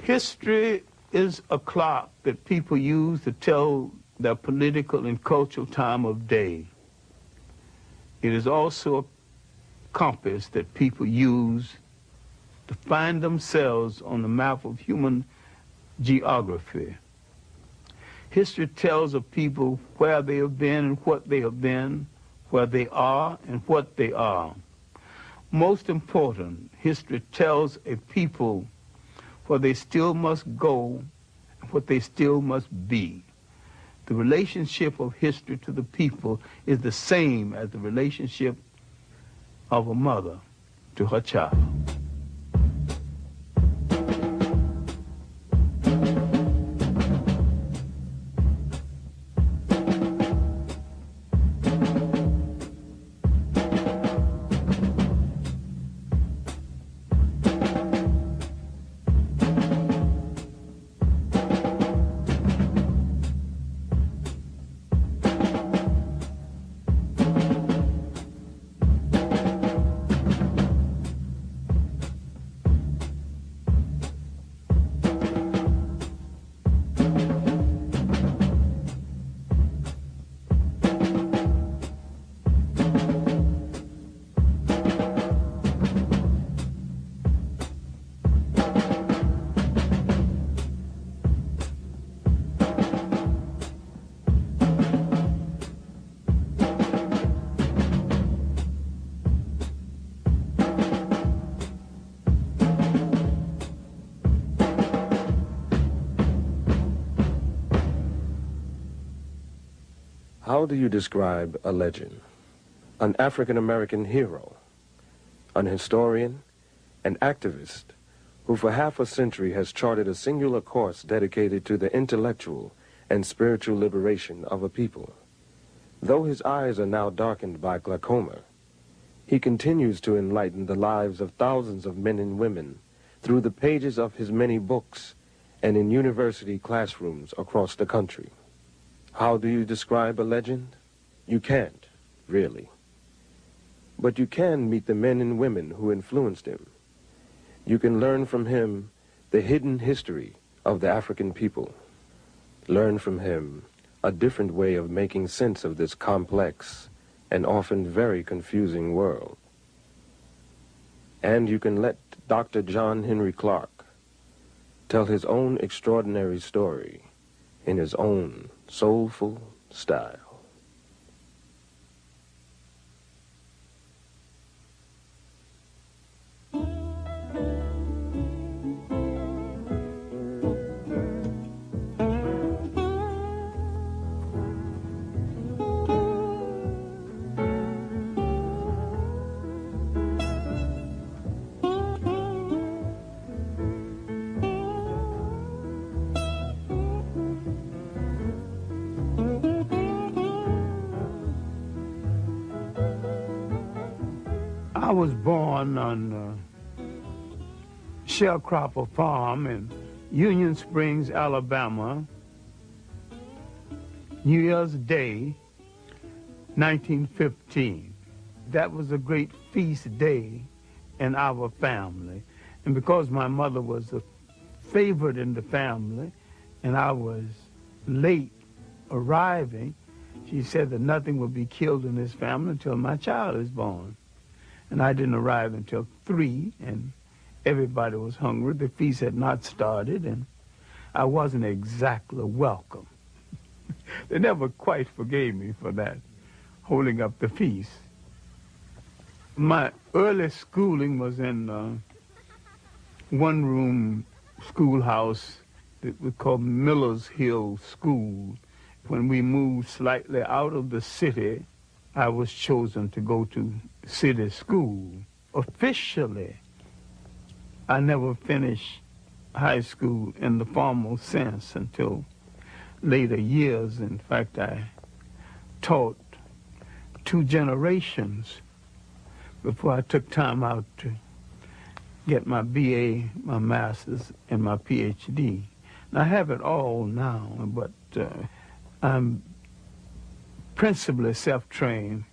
History is a clock that people use to tell their political and cultural time of day. It is also a compass that people use to find themselves on the map of human geography. History tells of people where they have been and what they have been, where they are and what they are. Most important, history tells a people where they still must go and what they still must be. The relationship of history to the people is the same as the relationship of a mother to her child. How do you describe a legend? An African-American hero, an historian, an activist who for half a century has charted a singular course dedicated to the intellectual and spiritual liberation of a people. Though his eyes are now darkened by glaucoma, he continues to enlighten the lives of thousands of men and women through the pages of his many books and in university classrooms across the country. How do you describe a legend? You can't, really. But you can meet the men and women who influenced him. You can learn from him the hidden history of the African people. Learn from him a different way of making sense of this complex and often very confusing world. And you can let Dr. John Henry Clarke tell his own extraordinary story in his own soulful style. I was born on Sharecropper Farm in Union Springs, Alabama, New Year's Day, 1915. That was a great feast day in our family. And because my mother was a favorite in the family and I was late arriving, she said that nothing would be killed in this family until my child is born. And I didn't arrive until 3, and everybody was hungry. The feast had not started, and I wasn't exactly welcome. They never quite forgave me for that, holding up the feast. My early schooling was in one-room schoolhouse that we called Miller's Hill School. When we moved slightly out of the city, I was chosen to go to city school. Officially, I never finished high school in the formal sense until later years. In fact, I taught 2 generations before I took time out to get my BA, my master's, and my PhD. And I have it all now, but I'm principally self-trained.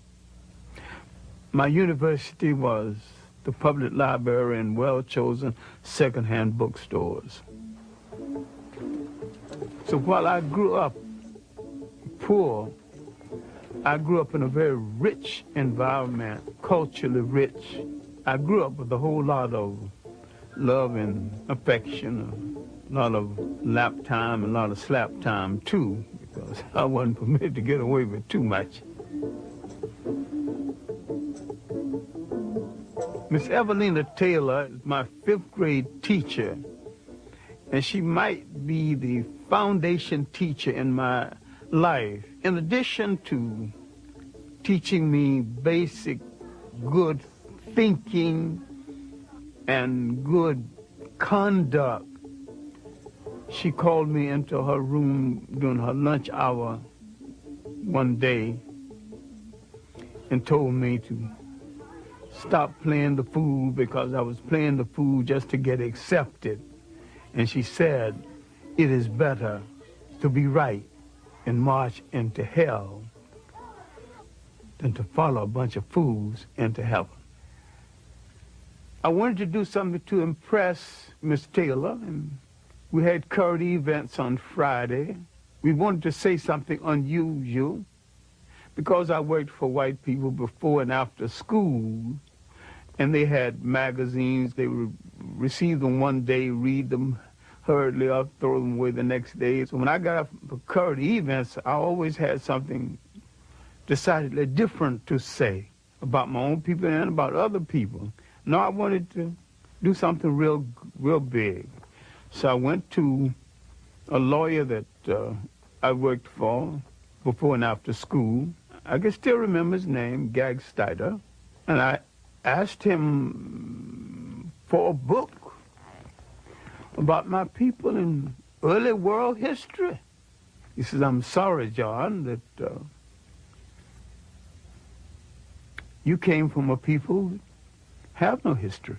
My university was the public library and well-chosen second-hand bookstores. So while I grew up poor, I grew up in a very rich environment, culturally rich. I grew up with a whole lot of love and affection, a lot of lap time, and a lot of slap time too, because I wasn't permitted to get away with too much. Miss Evelina Taylor is my 5th grade teacher, and she might be the foundation teacher in my life. In addition to teaching me basic good thinking and good conduct, she called me into her room during her lunch hour one day and told me to stop playing the fool because I was playing the fool just to get accepted. And she said, it is better to be right and march into hell than to follow a bunch of fools into heaven. I wanted to do something to impress Miss Taylor, and we had current events on Friday. We wanted to say something unusual because I worked for white people before and after school, and they had magazines. They would receive them one day, read them hurriedly, or throw them away the next day. So when I got up for current events, I always had something decidedly different to say about my own people and about other people. No, I wanted to do something real big. So I went to a lawyer that I worked for before and after school. I can still remember his name, Gag Steiner, and I asked him for a book about my people in early world history. He says, I'm sorry, John, that you came from a people that have no history.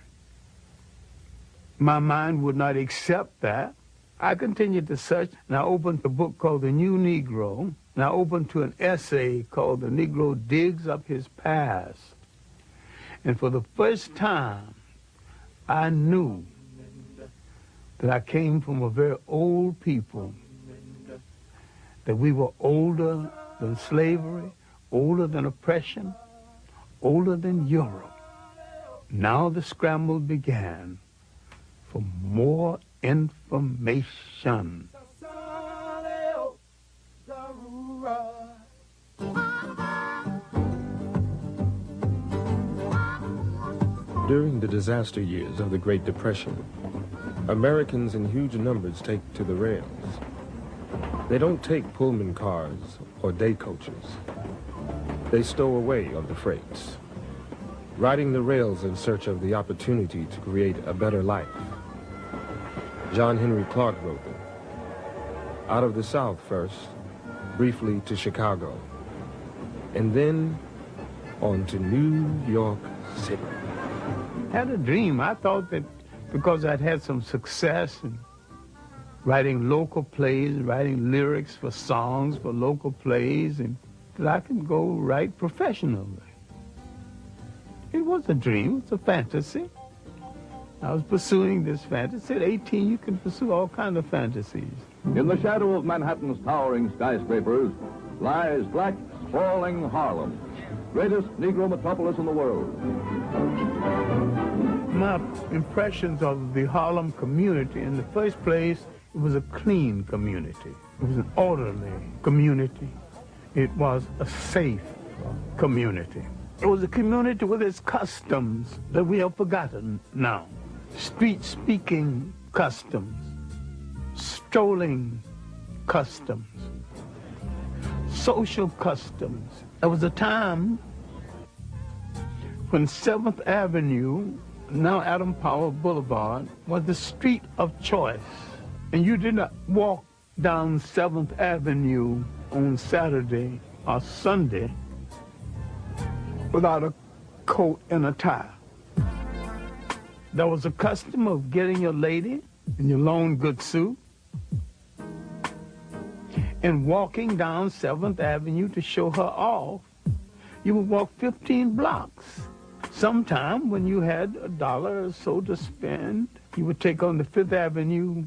My mind would not accept that. I continued to search, and I opened a book called The New Negro, and I opened to an essay called The Negro Digs Up His Past. And for the first time, I knew that I came from a very old people, that we were older than slavery, older than oppression, older than Europe. Now the scramble began for more information. During the disaster years of the Great Depression, Americans in huge numbers take to the rails. They don't take Pullman cars or day coaches. They stow away on the freights, riding the rails in search of the opportunity to create a better life. Henrik Clarke wrote them. Out of the South first, briefly to Chicago, and then on to New York City. I had a dream. I thought that because I'd had some success in writing local plays, writing lyrics for songs for local plays, and that I could go write professionally. It was a dream, it's a fantasy. I was pursuing this fantasy. At 18, you can pursue all kinds of fantasies. In the shadow of Manhattan's towering skyscrapers lies black, sprawling Harlem, greatest Negro metropolis in the world. My impressions of the Harlem community, in the first place, it was a clean community. It was an orderly community. It was a safe community. It was a community with its customs that we have forgotten now. Street-speaking customs, strolling customs, social customs. There was a time when 7th Avenue, now Adam Powell Boulevard, was the street of choice. And you did not walk down 7th Avenue on Saturday or Sunday without a coat and a tie. There was a custom of getting your lady in your long good suit and walking down 7th Avenue to show her off. You would walk 15 blocks. Sometime when you had $1 or so to spend, you would take on the 5th Avenue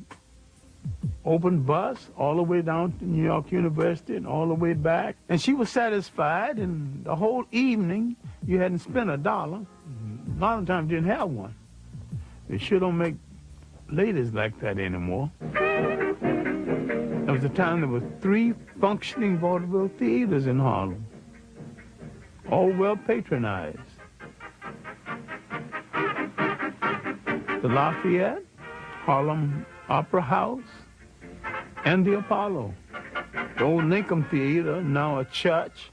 open bus all the way down to New York University and all the way back. And she was satisfied, and the whole evening you hadn't spent $1. A lot of times you didn't have one. They sure don't make ladies like that anymore. There was a time there were 3 functioning vaudeville theaters in Harlem, all well patronized. The Lafayette, Harlem Opera House, and the Apollo. The old Lincoln Theater, now a church,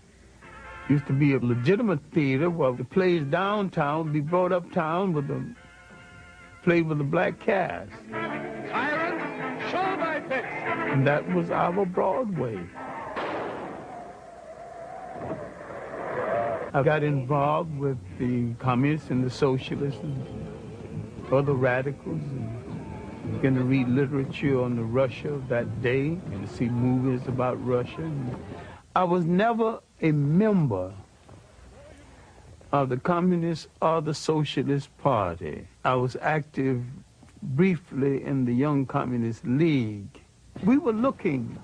used to be a legitimate theater where the plays downtown would be brought uptown played with a black cast. Tyrant, show my fist. And that was our Broadway. I got involved with the communists and the socialists and other radicals, and began to read literature on the Russia of that day and to see movies about Russia. I was never a member of the Communist or the Socialist Party. I was active briefly in the Young Communist League. We were looking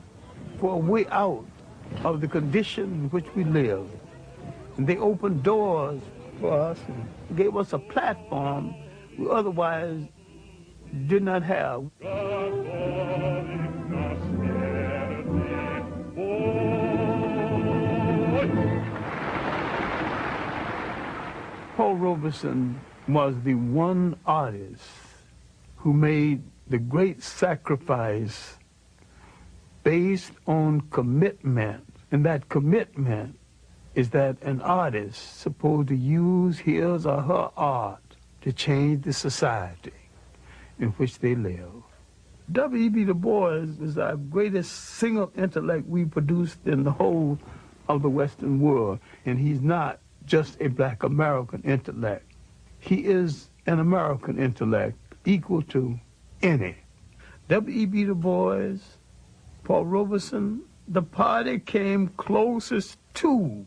for a way out of the condition in which we lived. And they opened doors for us and gave us a platform we otherwise did not have. Paul Robeson was the one artist who made the great sacrifice based on commitment. And that commitment is that an artist supposed to use his or her art to change the society in which they live. W.E.B. Du Bois is our greatest single intellect we produced in the whole of the Western world. And he's not just a black American intellect. He is an American intellect equal to any. W.E.B. Du Bois, Paul Robeson, the party came closest to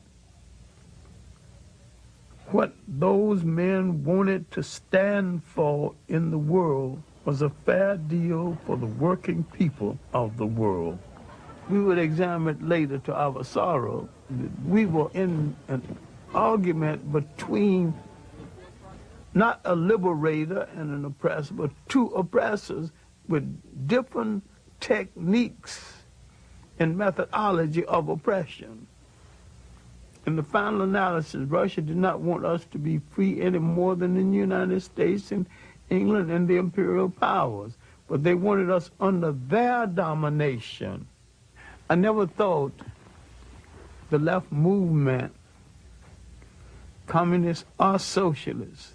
what those men wanted to stand for in the world was a fair deal for the working people of the world. We would examine it later to our sorrow. We were in an argument between not a liberator and an oppressor, but 2 oppressors with different techniques and methodology of oppression. In the final analysis, Russia did not want us to be free any more than the United States and England and the imperial powers, but they wanted us under their domination. I never thought the left movement, communist or socialist,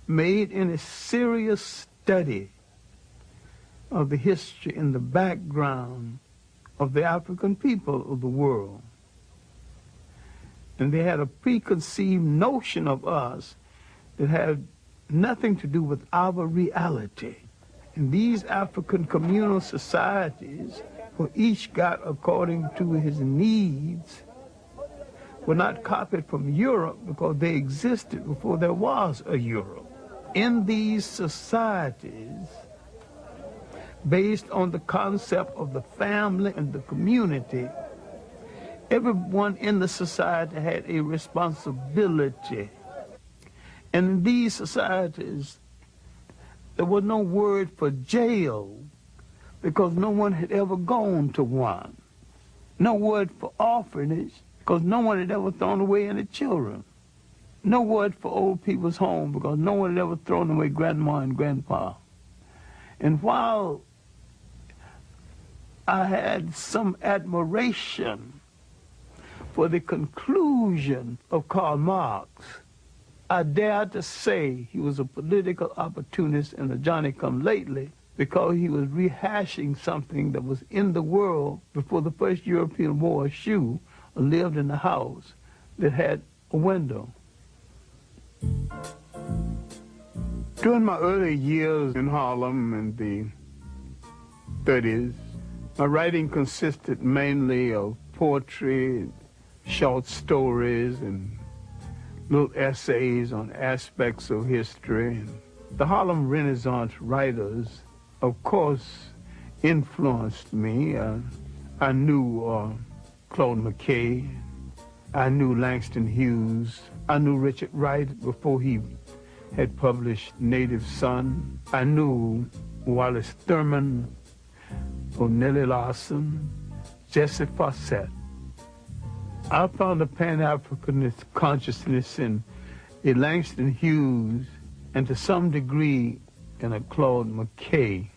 made any serious study of the history and the background of the African people of the world. And they had a preconceived notion of us that had nothing to do with our reality. And these African communal societies, where each got according to his needs, were not copied from Europe because they existed before there was a Europe. In these societies, based on the concept of the family and the community, everyone in the society had a responsibility. And in these societies, there was no word for jail because no one had ever gone to one. No word for orphanage because no one had ever thrown away any children. No word for old people's home because no one had ever thrown away grandma and grandpa. And while I had some admiration for the conclusion of Karl Marx, I dare to say he was a political opportunist and a Johnny-come-lately because he was rehashing something that was in the world before the first European wore a shoe or lived in a house that had a window. During my early years in Harlem in the 30s, my writing consisted mainly of poetry, short stories, and little essays on aspects of history. The Harlem Renaissance writers, of course, influenced me. I knew Claude McKay. I knew Langston Hughes. I knew Richard Wright before he had published Native Son. I knew Wallace Thurman, O'Neill Larson, Jesse Fawcett. I found a Pan-Africanist consciousness in a Langston Hughes and to some degree in a Claude McKay.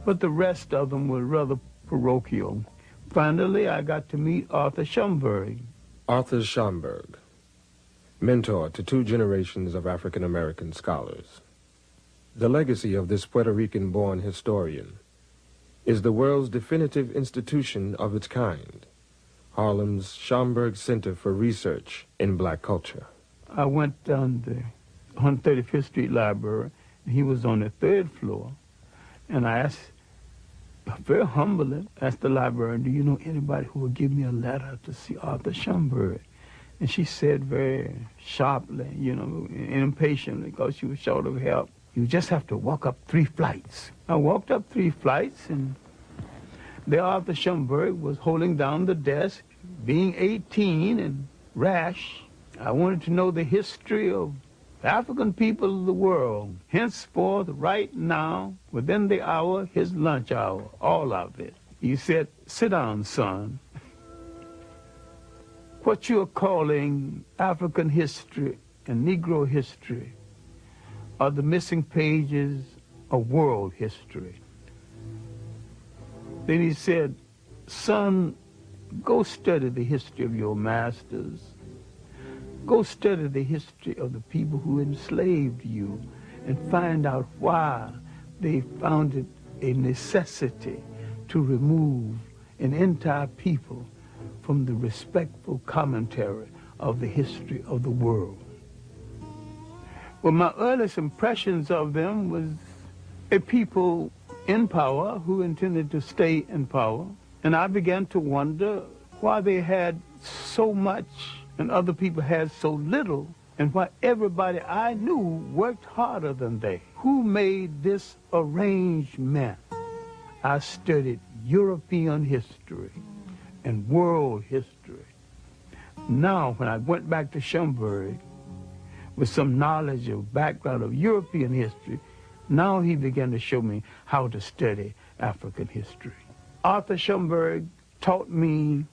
But the rest of them were rather parochial. Finally, I got to meet Arthur Schomburg. Arthur Schomburg, mentor to 2 generations of African-American scholars. The legacy of this Puerto Rican-born historian is the world's definitive institution of its kind, Harlem's Schomburg Center for Research in Black Culture. I went down the 135th Street Library, and he was on the 3rd floor, and I asked, very humbly, asked the librarian, do you know anybody who would give me a letter to see Arthur Schomburg? And she said very sharply, you know, and impatiently, because she was short of help, you just have to walk up 3 flights. I walked up 3 flights, and there Arthur Schomburg was holding down the desk, being 18 and rash. I wanted to know the history of African people of the world, henceforth, right now, within the hour, his lunch hour, all of it. He said, sit down, son. What you're calling African history and Negro history are the missing pages of world history. Then he said, son, go study the history of your masters. Go study the history of the people who enslaved you and find out why they found it a necessity to remove an entire people from the respectful commentary of the history of the world. Well, my earliest impressions of them was a people in power who intended to stay in power, and I began to wonder why they had so much and other people had so little, and why everybody I knew worked harder than they. Who made this arrangement? I studied European history and world history. Now, when I went back to Schomburg with some knowledge of background of European history, now he began to show me how to study African history. Arthur Schomburg taught me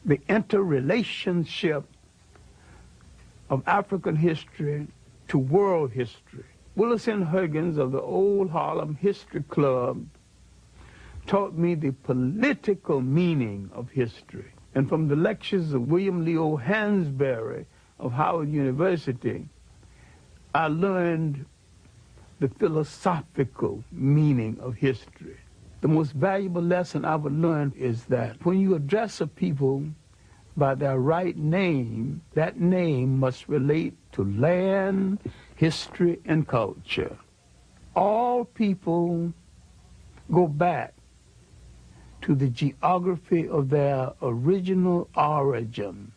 the interrelationship of African history to world history. Willis N. Huggins of the Old Harlem History Club taught me the political meaning of history. And from the lectures of William Leo Hansberry of Howard University, I learned the philosophical meaning of history. The most valuable lesson I would learn is that when you address a people by their right name, that name must relate to land, history, and culture. All people go back to the geography of their original origin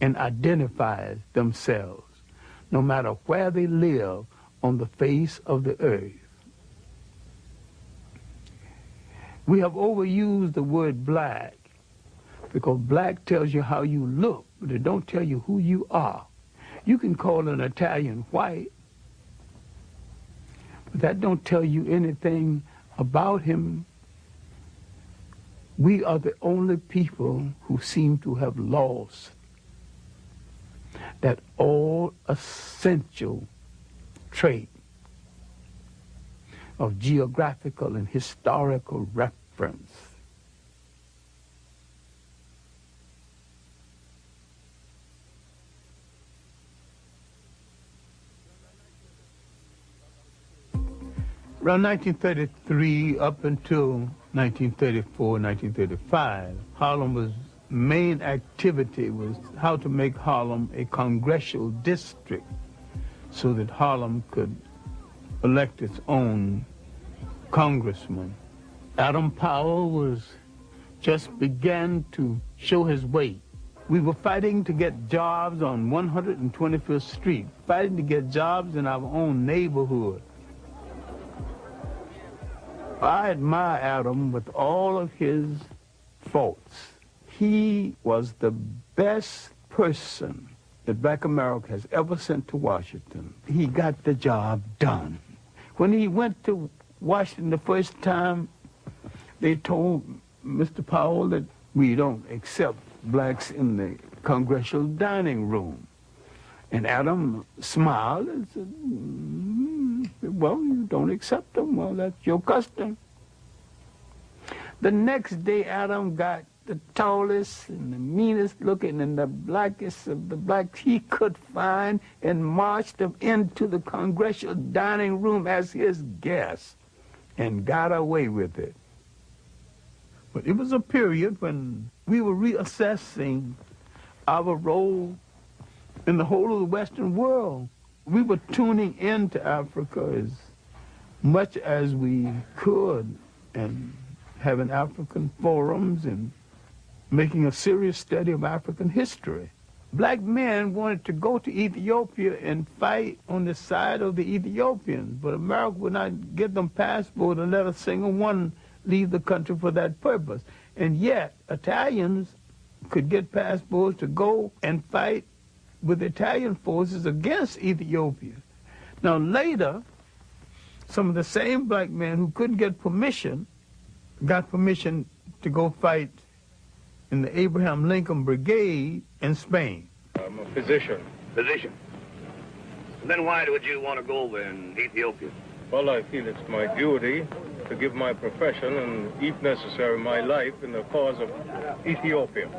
and identify themselves, no matter where they live on the face of the earth. We have overused the word black because black tells you how you look, but it don't tell you who you are. You can call an Italian white, but that don't tell you anything about him. We are the only people who seem to have lost that all essential trait of geographical and historical reference. Around 1933 up until 1934, 1935, Harlem's main activity was how to make Harlem a congressional district so that Harlem could elect its own congressman. Adam Powell was just began to show his weight. We were fighting to get jobs on 125th Street, fighting to get jobs in our own neighborhood. I admire Adam with all of his faults. He was the best person that Black America has ever sent to Washington. He got the job done. When he went to Washington the first time, they told Mr. Powell that we don't accept blacks in the congressional dining room. And Adam smiled and said, well, you don't accept them. Well, that's your custom. The next day, Adam got the tallest and the meanest looking and the blackest of the blacks he could find and marched them into the congressional dining room as his guest and got away with it. But it was a period when we were reassessing our role in the whole of the Western world. We were tuning into Africa as much as we could and having African forums and making a serious study of African history. Black men wanted to go to Ethiopia and fight on the side of the Ethiopians, but America would not give them passports and let a single one leave the country for that purpose. And yet, Italians could get passports to go and fight with Italian forces against Ethiopia. Now later, some of the same black men who couldn't get permission got permission to go fight in the Abraham Lincoln Brigade in Spain. I'm a physician. Physician? And then why would you want to go over in Ethiopia? Well, I feel it's my duty to give my profession and, if necessary, my life in the cause of Ethiopia.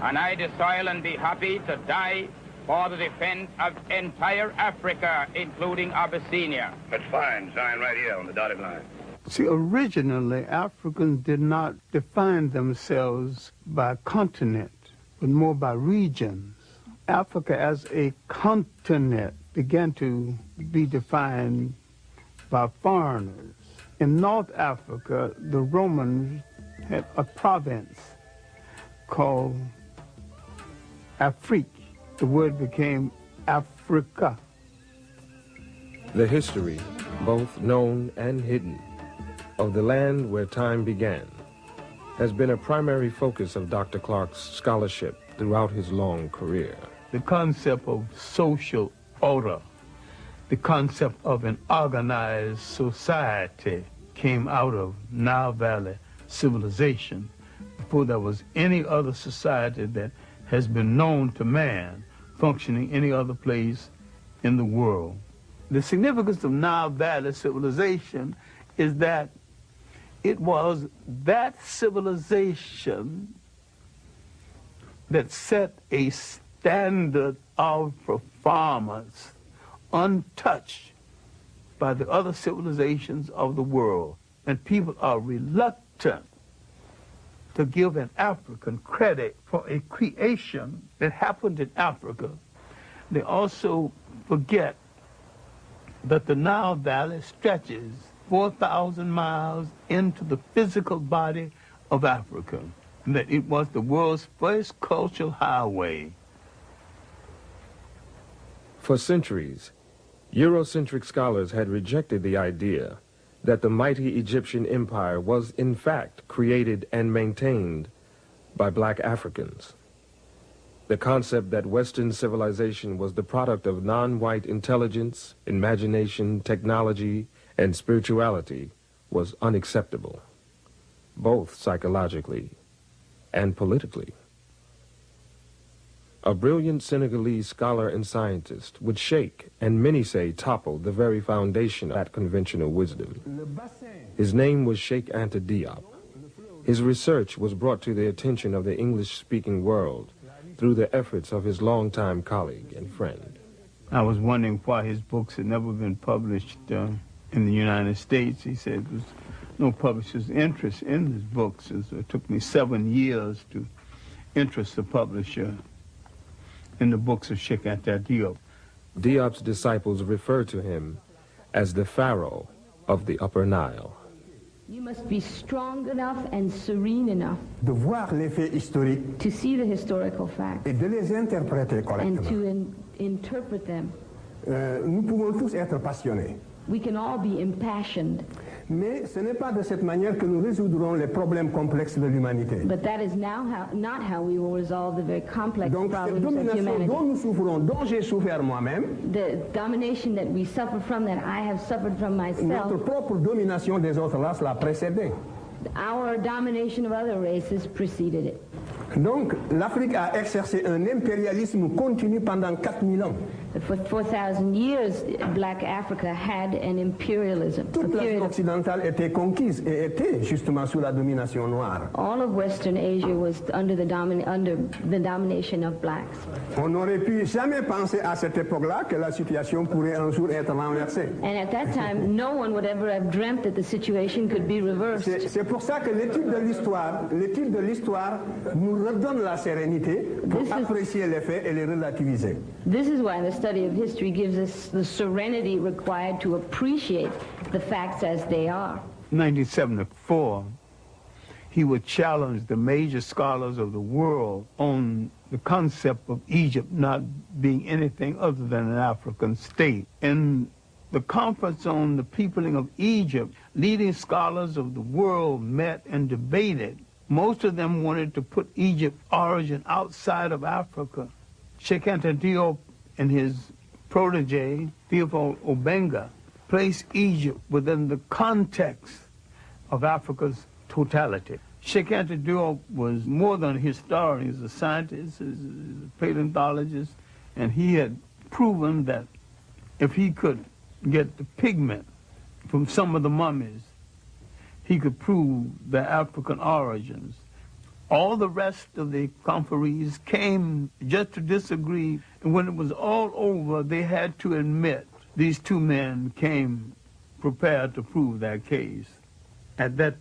And I desire and be happy to die for the defense of entire Africa, including Abyssinia. That's fine. Sign right here on the dotted line. See, originally, Africans did not define themselves by continent, but more by regions. Africa as a continent began to be defined by foreigners. In North Africa, the Romans had a province called Afrique. The word became Africa. The history, both known and hidden, of the land where time began has been a primary focus of Dr. Clarke's scholarship throughout his long career. The concept of social order, the concept of an organized society came out of Nile Valley civilization before there was any other society that has been known to man functioning any other place in the world. The significance of Nile Valley civilization is that it was that civilization that set a standard of performance untouched by the other civilizations of the world. And people are reluctant to give an African credit for a creation that happened in Africa. They also forget that the Nile Valley stretches 4,000 miles into the physical body of Africa, and that it was the world's first cultural highway. For centuries, Eurocentric scholars had rejected the idea that the mighty Egyptian empire was in fact created and maintained by black Africans. The concept that Western civilization was the product of non-white intelligence, imagination, technology, and spirituality was unacceptable, both psychologically and politically. A brilliant Senegalese scholar and scientist would shake, and many say topple, the very foundation of that conventional wisdom. His name was Sheikh Anta Diop. His research was brought to the attention of the English-speaking world through the efforts of his longtime colleague and friend. I was wondering why his books had never been published in the United States. He said there was no publisher's interest in his books, and so it took me 7 years to interest the publisher in the books of Sheikh Anta Diop. Diop's disciples refer to him as the Pharaoh of the Upper Nile. You must be strong enough and serene enough de voir les faits historiques to see the historical facts et de les interpréter and correctement. to interpret them. Nous pouvons tous être passionnés, We can all be impassioned, Mais ce n'est pas de cette manière que nous résoudrons les problèmes complexes de l'humanité. But that is now not how we will resolve the very complex Donc cette problems of domination humanity. dont nous souffrons, dont j'ai souffert moi-même, The domination that we suffer from, that I have suffered from myself, notre propre domination des autres races l'a précédé. our domination of other races preceded it. Donc l'Afrique a exercé un impérialisme continu pendant 4000 ans. For 4,000 years, Black Africa had an imperialism. Toute l'Afrique occidentale était conquise et était justement sous la domination noire. All of Western Asia was under the domination of blacks. On n'aurait pu jamais penser à cette époque-là que la situation pourrait un jour être renversée. And at that time, no one would ever have dreamt that the situation could be reversed. C'est pour ça que l'étude de l'histoire nous redonne la sérénité pour apprécier les faits et les relativiser. This is why the study of history gives us the serenity required to appreciate the facts as they are. 1974, he would challenge the major scholars of the world on the concept of Egypt not being anything other than an African state. In the conference on the peopling of Egypt, leading scholars of the world met and debated. Most of them wanted to put Egypt's origin outside of Africa. Sheikh Anta Diop and his protege, Theophile Obenga, placed Egypt within the context of Africa's totality. Sheikh Anta Diop was more than a historian. He was a scientist, he was a paleontologist, and he had proven that if he could get the pigment from some of the mummies, he could prove their African origins. All the rest of the conferees came just to disagree, and when it was all over, they had to admit these two men came prepared to prove their case. At that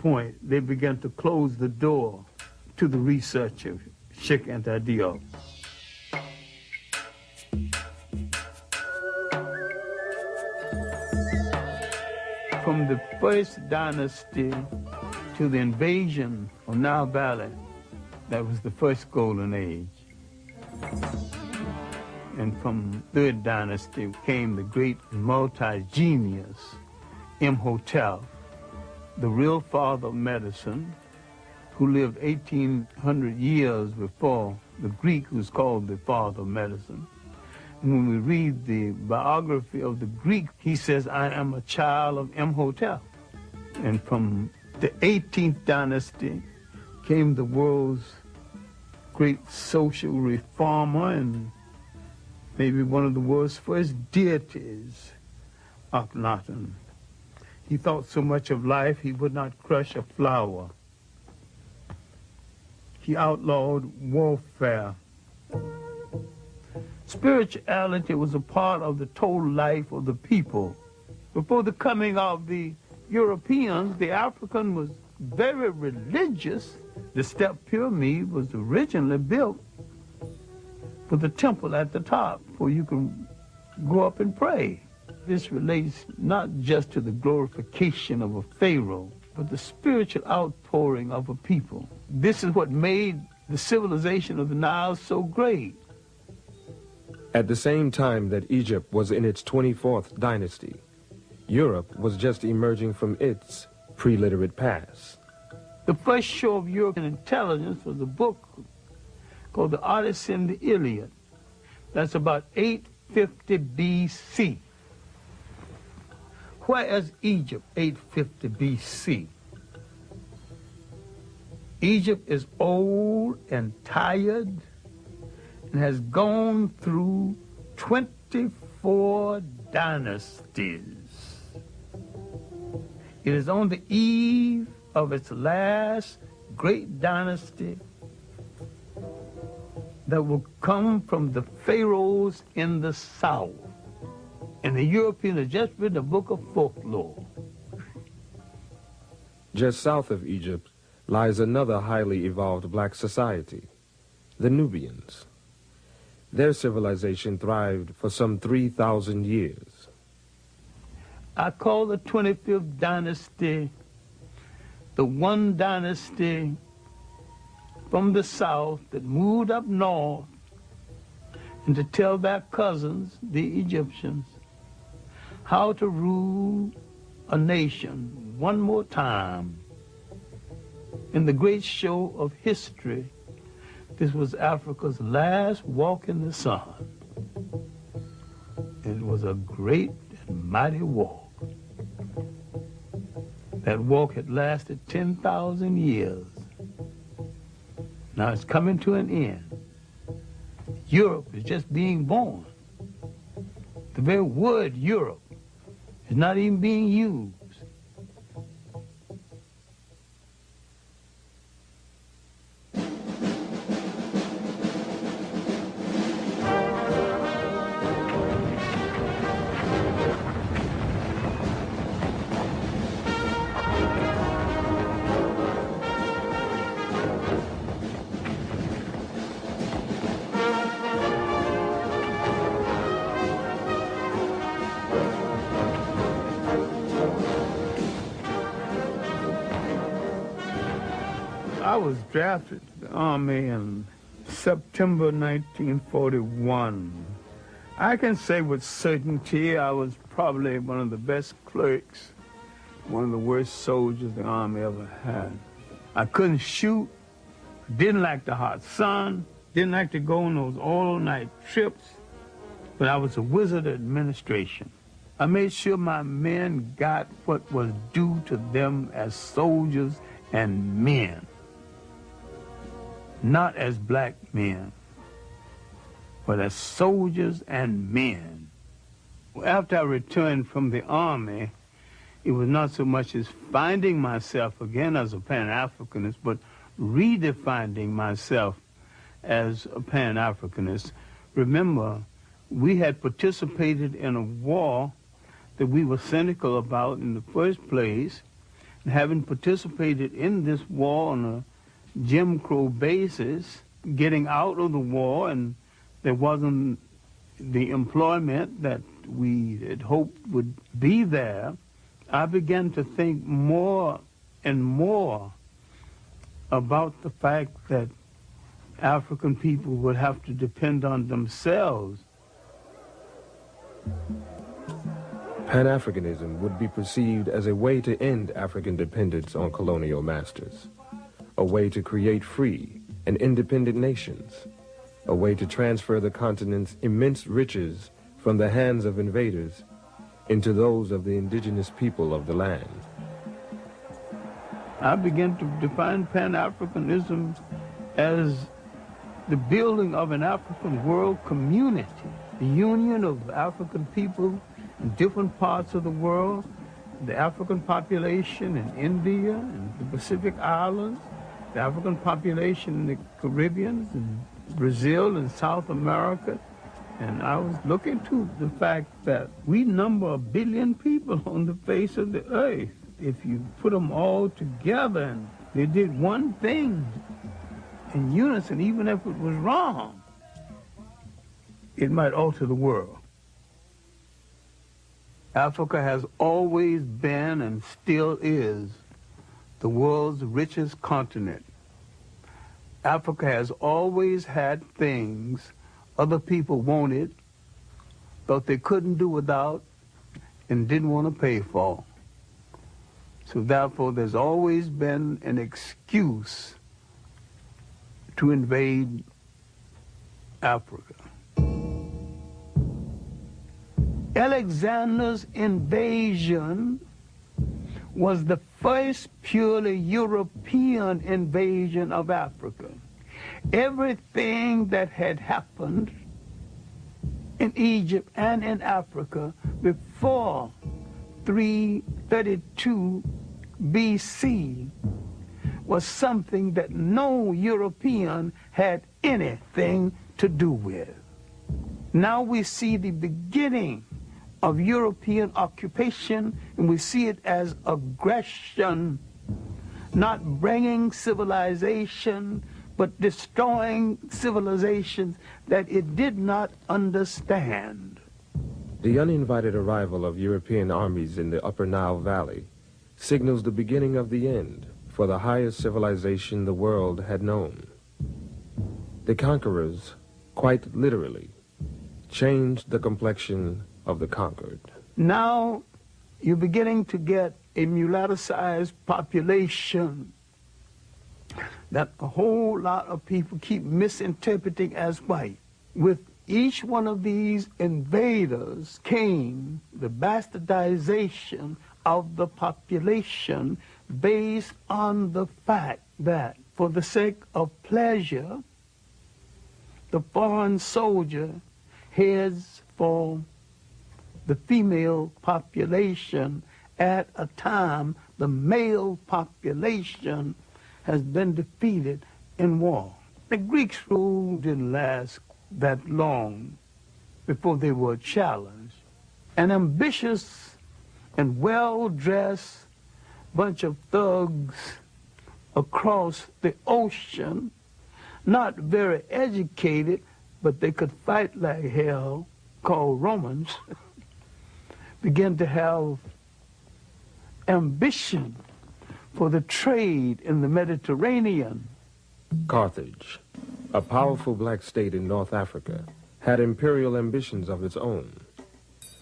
point, they began to close the door to the research of Sheikh Anta Diop. From the first dynasty to the invasion of Nile Valley, that was the first golden age. And from third dynasty came the great multi-genius Imhotep, the real father of medicine, who lived 1,800 years before the Greek who's called the father of medicine. And when we read the biography of the Greek, he says, I am a child of Imhotep. And from the 18th dynasty came the world's great social reformer and maybe one of the world's first deities, Akhenaten. He thought so much of life he would not crush a flower. He outlawed warfare. Spirituality was a part of the total life of the people. Before the coming of the Europeans, the African was very religious. The step pyramid was originally built with a temple at the top where you can go up and pray. This relates not just to the glorification of a pharaoh, but the spiritual outpouring of a people. This is what made the civilization of the Nile so great. At the same time that Egypt was in its 24th dynasty, Europe was just emerging from its pre-literate past. The first show of European intelligence was a book called The Odyssey and the Iliad. That's about 850 BC. Where is Egypt 850 BC? Egypt is old and tired and has gone through 24 dynasties. It is on the eve of its last great dynasty that will come from the pharaohs in the south. And the Europeans have just written a book of folklore. Just south of Egypt lies another highly evolved black society, the Nubians. Their civilization thrived for some 3,000 years. I call the 25th dynasty the one dynasty from the south that moved up north and to tell their cousins, the Egyptians, how to rule a nation one more time. In the great show of history, this was Africa's last walk in the sun. It was a great and mighty walk. That walk had lasted 10,000 years. Now it's coming to an end. Europe is just being born. The very word Europe is not even being used. I was drafted to the Army in September 1941. I can say with certainty I was probably one of the best clerks, one of the worst soldiers the Army ever had. I couldn't shoot, didn't like the hot sun, didn't like to go on those all-night trips, but I was a wizard of administration. I made sure my men got what was due to them as soldiers and men. Not as black men, but as soldiers and men. After I returned from the Army, it was not so much as finding myself again as a Pan-Africanist, but redefining myself as a Pan-Africanist. Remember, we had participated in a war that we were cynical about in the first place, and having participated in this war on a Jim Crow basis, getting out of the war, and there wasn't the employment that we had hoped would be there, I began to think more and more about the fact that African people would have to depend on themselves. Pan-Africanism would be perceived as a way to end African dependence on colonial masters, a way to create free and independent nations, a way to transfer the continent's immense riches from the hands of invaders into those of the indigenous people of the land. I began to define Pan-Africanism as the building of an African world community, the union of African people in different parts of the world, the African population in India and the Pacific Islands, the African population in the Caribbean and Brazil and South America. And I was looking to the fact that we number 1 billion people on the face of the earth. If you put them all together and they did one thing in unison, even if it was wrong, it might alter the world. Africa has always been and still is the world's richest continent. Africa has always had things other people wanted, thought they couldn't do without, and didn't want to pay for. So therefore, there's always been an excuse to invade Africa. Alexander's invasion was the first purely European invasion of Africa. Everything that had happened in Egypt and in Africa before 332 BC was something that no European had anything to do with. Now we see the beginning of European occupation, and we see it as aggression, not bringing civilization, but destroying civilizations that it did not understand. The uninvited arrival of European armies in the Upper Nile Valley signals the beginning of the end for the highest civilization the world had known. The conquerors, quite literally, changed the complexion of the conquered. Now you're beginning to get a mulatto-sized population that a whole lot of people keep misinterpreting as white. With each one of these invaders came the bastardization of the population based on the fact that for the sake of pleasure, the foreign soldier heads for the female population at a time the male population has been defeated in war. The Greeks' rule didn't last that long before they were challenged. An ambitious and well-dressed bunch of thugs across the ocean, not very educated, but they could fight like hell, called Romans, began to have ambition for the trade in the Mediterranean. Carthage, a powerful black state in North Africa, had imperial ambitions of its own.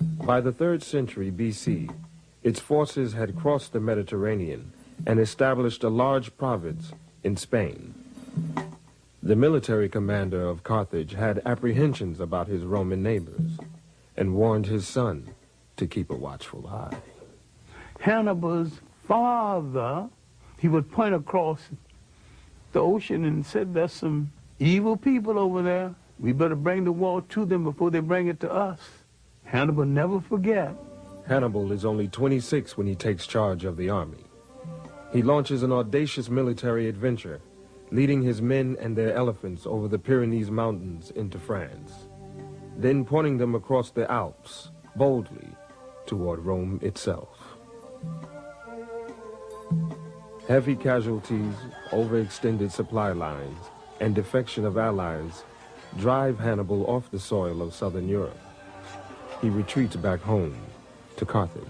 By the 3rd century BC, its forces had crossed the Mediterranean and established a large province in Spain. The military commander of Carthage had apprehensions about his Roman neighbors and warned his son to keep a watchful eye. Hannibal's father, he would point across the ocean and said, there's some evil people over there. We better bring the war to them before they bring it to us. Hannibal never forget. Hannibal is only 26 when he takes charge of the army. He launches an audacious military adventure, leading his men and their elephants over the Pyrenees Mountains into France, then pointing them across the Alps, boldly, toward Rome itself. Heavy casualties, overextended supply lines, and defection of allies drive Hannibal off the soil of southern Europe. He retreats back home to Carthage.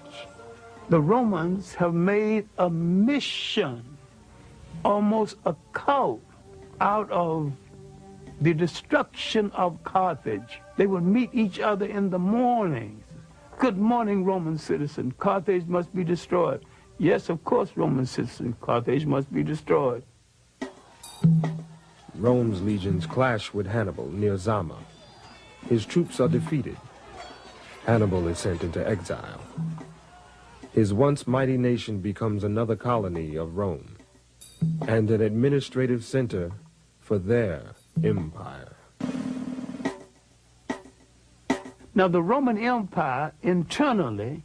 The Romans have made a mission, almost a cult, out of the destruction of Carthage. They would meet each other in the mornings. Good morning, Roman citizen. Carthage must be destroyed. Yes, of course, Roman citizen. Carthage must be destroyed. Rome's legions clash with Hannibal near Zama. His troops are defeated. Hannibal is sent into exile. His once mighty nation becomes another colony of Rome and an administrative center for their empire. Now, the Roman Empire internally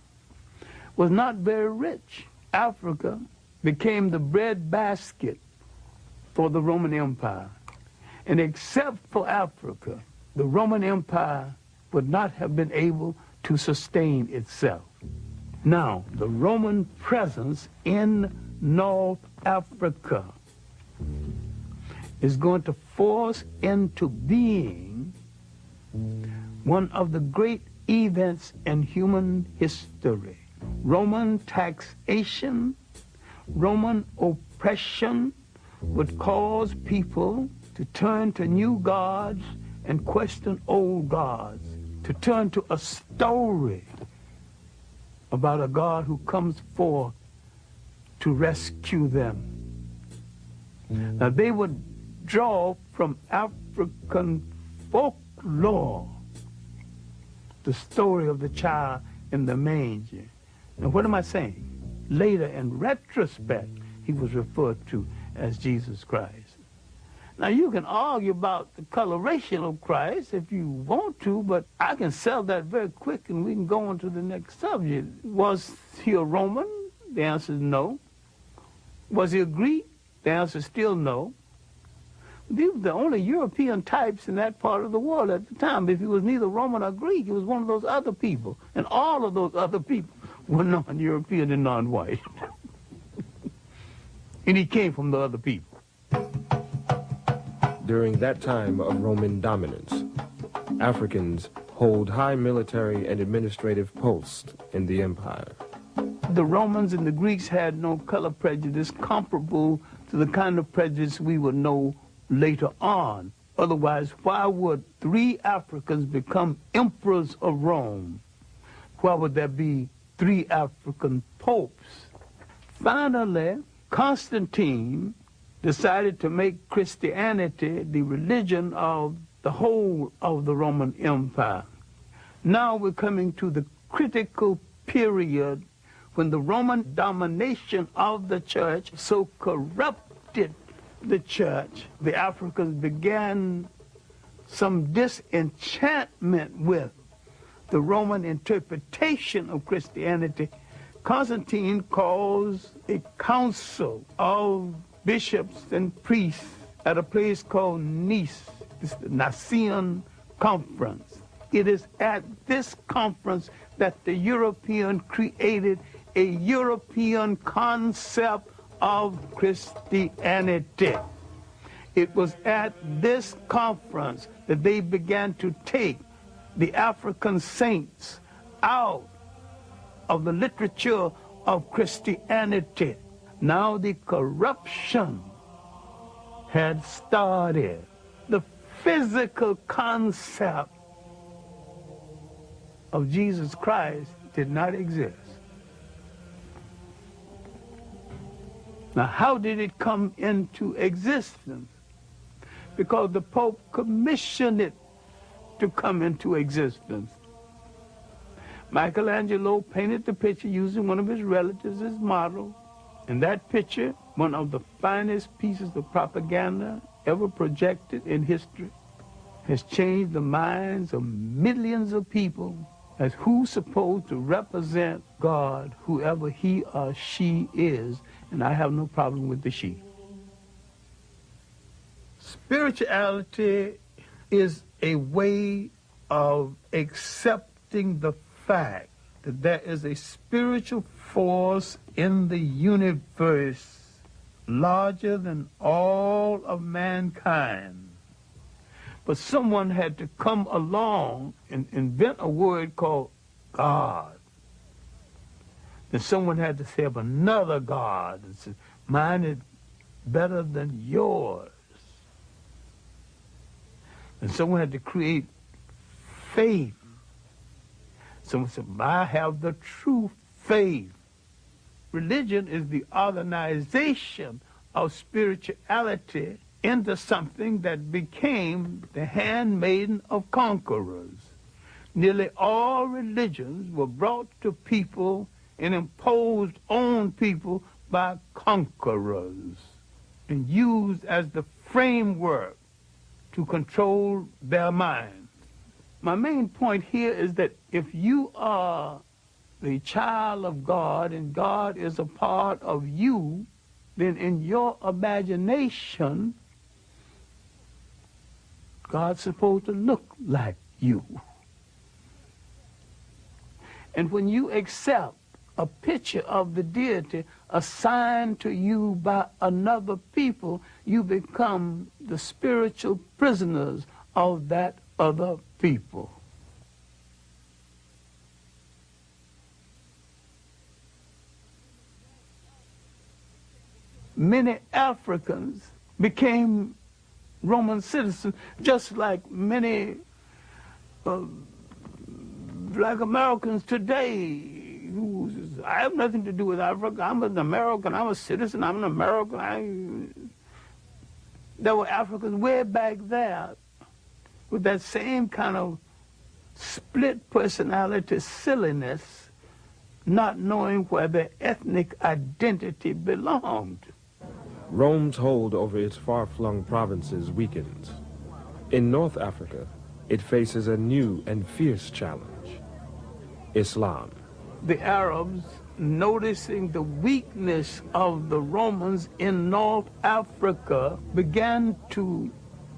was not very rich. Africa became the breadbasket for the Roman Empire. And except for Africa, the Roman Empire would not have been able to sustain itself. Now, the Roman presence in North Africa is going to force into being one of the great events in human history. Roman taxation, Roman oppression would cause people to turn to new gods and question old gods, to turn to a story about a God who comes forth to rescue them. Now, they would draw from African folklore the story of the child in the manger. Now, what am I saying? Later, in retrospect, he was referred to as Jesus Christ. Now, you can argue about the coloration of Christ if you want to, but I can sell that very quick and we can go on to the next subject. Was he a Roman? The answer is no. Was he a Greek? The answer is still no. These were the only European types in that part of the world at the time. If he was neither Roman or Greek, he was one of those other people. And all of those other people were non-European and non-white. And he came from the other people. During that time of Roman dominance, Africans hold high military and administrative posts in the empire. The Romans and the Greeks had no color prejudice comparable to the kind of prejudice we would know later on. Otherwise, why would 3 Africans become emperors of Rome? Why would there be 3 African popes. Finally, Constantine decided to make Christianity the religion of the whole of the Roman Empire. Now we're coming to the critical period when the Roman domination of the church so corrupted the church, the Africans began some disenchantment with the Roman interpretation of Christianity. Constantine calls a council of bishops and priests at a place called Nice. It's the Nicene Conference. It is at this conference that the European created a European concept of Christianity. It was at this conference that they began to take the African saints out of the literature of Christianity. Now the corruption had started. The physical concept of Jesus Christ did not exist. Now, how did it come into existence? Because the Pope commissioned it to come into existence. Michelangelo painted the picture using one of his relatives as model. And that picture, one of the finest pieces of propaganda ever projected in history, has changed the minds of millions of people as who's supposed to represent God, whoever he or she is, and I have no problem with the she. Spirituality is a way of accepting the fact that there is a spiritual force in the universe larger than all of mankind. But someone had to come along and invent a word called God. Then someone had to say of another God and say, mine is better than yours. And someone had to create faith. Someone said, I have the true faith. Religion is the organization of spirituality into something that became the handmaiden of conquerors. Nearly all religions were brought to people and imposed on people by conquerors and used as the framework to control their minds. My main point here is that if you are the child of God and God is a part of you, then in your imagination, God's supposed to look like you. And when you accept a picture of the deity assigned to you by another people, you become the spiritual prisoners of that other people. Many Africans became Roman citizens, just like many black Americans today. I have nothing to do with Africa. I'm an American. I'm a citizen. I'm an American. There were Africans way back there with that same kind of split personality silliness, not knowing where their ethnic identity belonged. Rome's hold over its far-flung provinces weakens. In North Africa, it faces a new and fierce challenge: Islam. The Arabs, noticing the weakness of the Romans in North Africa, began to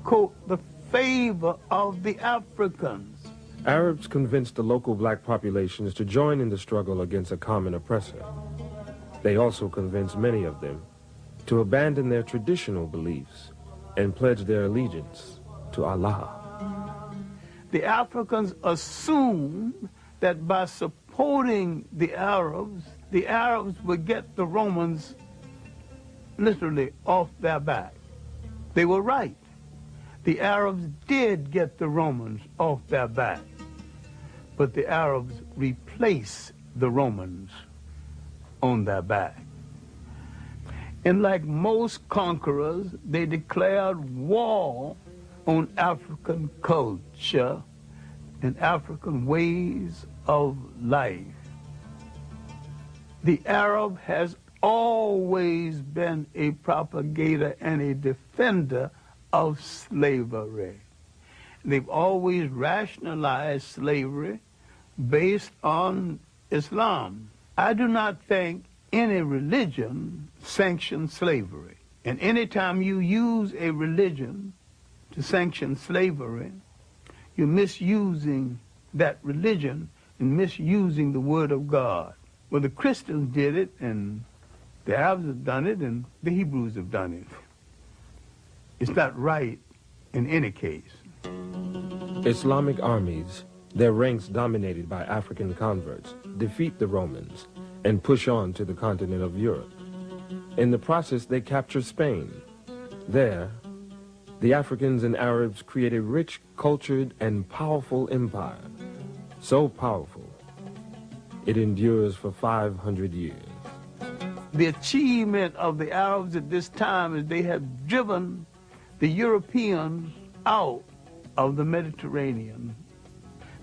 court the favor of the Africans. Arabs convinced the local black populations to join in the struggle against a common oppressor. They also convinced many of them to abandon their traditional beliefs and pledge their allegiance to Allah. The Africans assumed that by supporting the Arabs would get the Romans literally off their back. They were right. The Arabs did get the Romans off their back, but the Arabs replaced the Romans on their back. And like most conquerors, they declared war on African culture and African ways of life. The Arab has always been a propagator and a defender of slavery. They've always rationalized slavery based on Islam. I do not think any religion sanctions slavery. And anytime you use a religion to sanction slavery, you're misusing that religion and misusing the Word of God. Well, the Christians did it, and the Arabs have done it, and the Hebrews have done it. It's not right in any case. Islamic armies, their ranks dominated by African converts, defeat the Romans and push on to the continent of Europe. In the process, they capture Spain. There, the Africans and Arabs create a rich, cultured, and powerful empire. So powerful, it endures for 500 years. The achievement of the Arabs at this time is they have driven the Europeans out of the Mediterranean.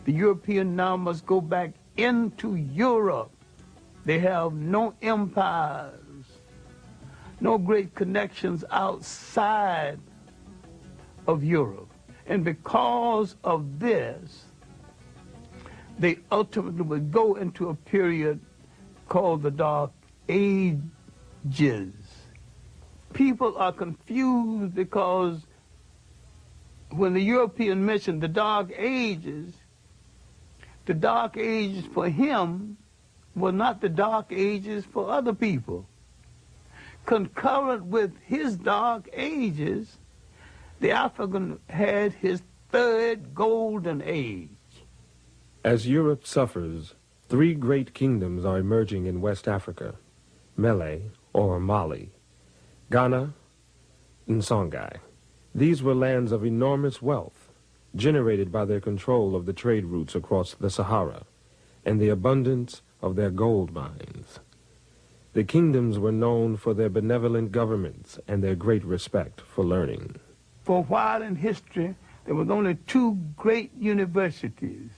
The European now must go back into Europe. They have no empires, no great connections outside of Europe. And because of this, they ultimately would go into a period called the Dark Ages. People are confused because when the European mentioned the Dark Ages for him were not the Dark Ages for other people. Concurrent with his Dark Ages, the African had his third golden age. As Europe suffers, 3 great kingdoms are emerging in West Africa: Mele, or Mali, Ghana, and Songhai. These were lands of enormous wealth, generated by their control of the trade routes across the Sahara and the abundance of their gold mines. The kingdoms were known for their benevolent governments and their great respect for learning. For a while in history, there was only 2 great universities.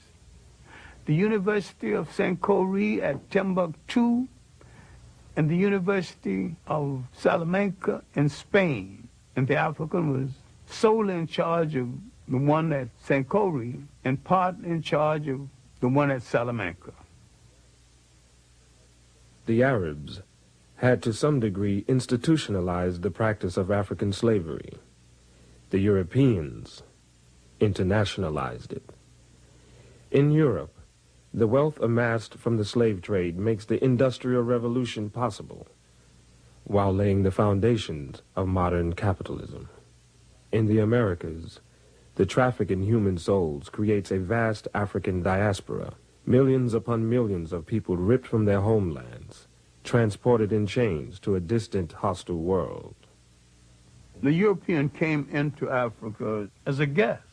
The University of Sankore at Timbuktu and the University of Salamanca in Spain. And the African was solely in charge of the one at Sankore and part in charge of the one at Salamanca. The Arabs had to some degree institutionalized the practice of African slavery. The Europeans internationalized it. In Europe, the wealth amassed from the slave trade makes the Industrial Revolution possible, while laying the foundations of modern capitalism. In the Americas, the traffic in human souls creates a vast African diaspora, millions upon millions of people ripped from their homelands, transported in chains to a distant, hostile world. The European came into Africa as a guest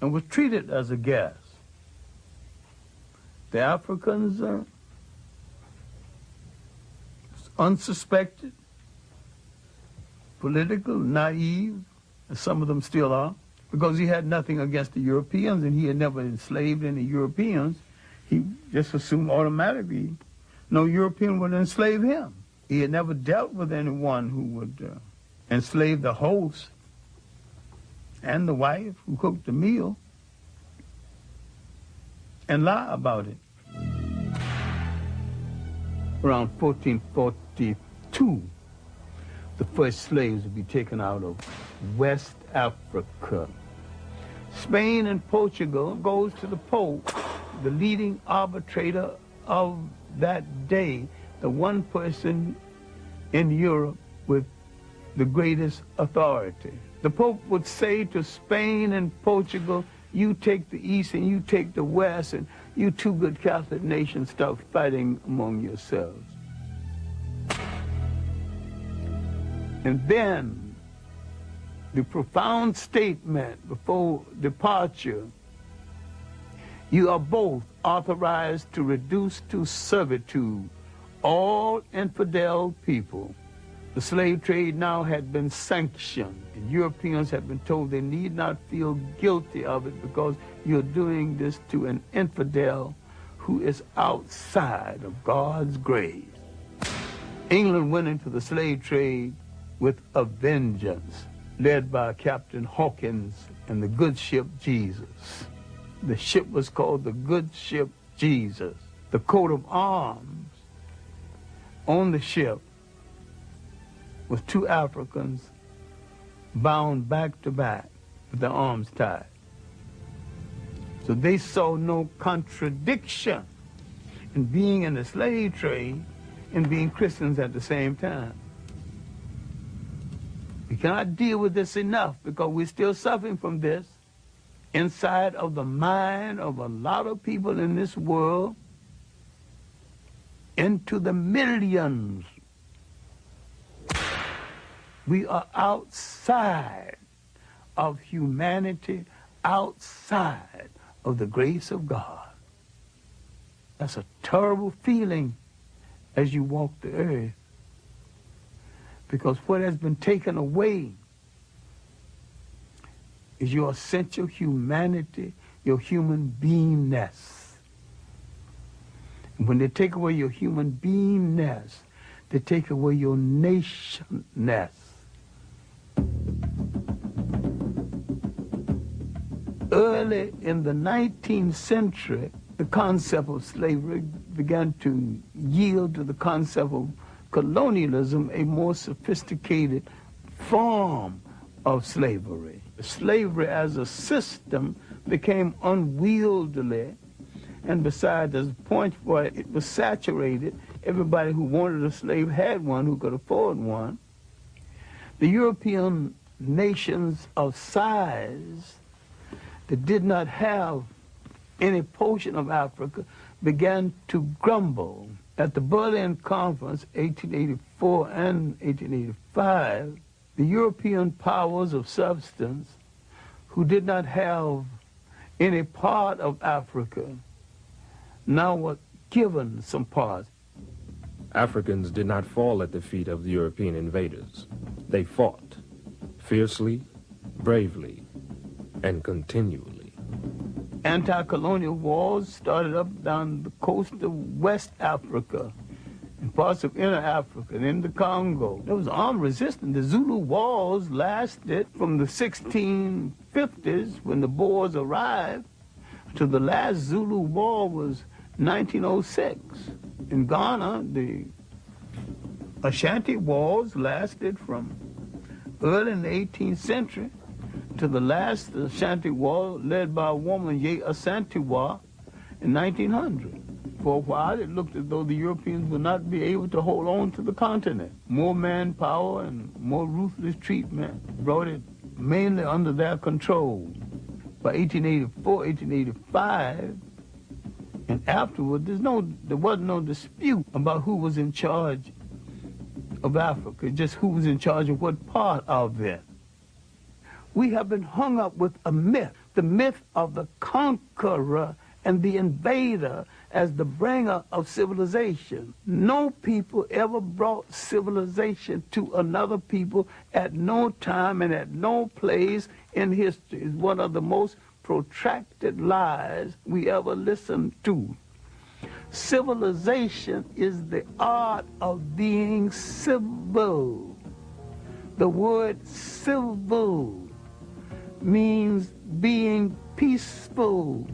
and was treated as a guest. The Africans are unsuspected, political, naive, as some of them still are, because he had nothing against the Europeans and he had never enslaved any Europeans. He just assumed automatically no European would enslave him. He had never dealt with anyone who would enslave the host and the wife who cooked the meal and lie about it. Around 1442, the first slaves would be taken out of West Africa. Spain and Portugal goes to the Pope, the leading arbitrator of that day, the one person in Europe with the greatest authority. The Pope would say to Spain and Portugal, you take the East and you take the West, and you 2 good Catholic nations start fighting among yourselves. And then the profound statement before departure You are both authorized to reduce to servitude all infidel people. The slave trade now had been sanctioned, and Europeans had been told they need not feel guilty of it because you're doing this to an infidel who is outside of God's grace. England went into the slave trade with a vengeance, led by Captain Hawkins and the good ship Jesus. The ship was called the good ship Jesus. The coat of arms on the ship was two Africans bound back to back with their arms tied. So they saw no contradiction in being in the slave trade and being Christians at the same time. We cannot deal with this enough because we're still suffering from this inside of the mind of a lot of people in this world, into the millions. We are outside of humanity, outside of the grace of God. That's a terrible feeling as you walk the earth, because what has been taken away is your essential humanity, your human beingness. And when they take away your human beingness, they take away your nationness. Early in the 19th century, the concept of slavery began to yield to the concept of colonialism, a more sophisticated form of slavery. Slavery as a system became unwieldy, and besides, there's a point where it was saturated. Everybody who wanted a slave had one, who could afford one. The European nations of size that did not have any portion of Africa began to grumble. At the Berlin Conference, 1884 and 1885, the European powers of substance who did not have any part of Africa now were given some parts. Africans did not fall at the feet of the European invaders. They fought fiercely, bravely, and continually. Anti-colonial wars started up down the coast of West Africa and parts of Inner Africa and in the Congo. There was armed resistance. The Zulu wars lasted from the 1650s when the Boers arrived to the last Zulu war was 1906. In Ghana, the Ashanti wars lasted from early in the 18th century to the last Ashanti war led by a woman, Ye Asantewa, in 1900. For a while, it looked as though the Europeans would not be able to hold on to the continent. More manpower and more ruthless treatment brought it mainly under their control. By 1884, 1885, and afterward, there wasn't no dispute about who was in charge of Africa, just who was in charge of what part of it. We have been hung up with a myth, the myth of the conqueror and the invader as the bringer of civilization. No people ever brought civilization to another people at no time and at no place in history. It's one of the most protracted lies we ever listened to. Civilization is the art of being civil. The word civil means being peaceful.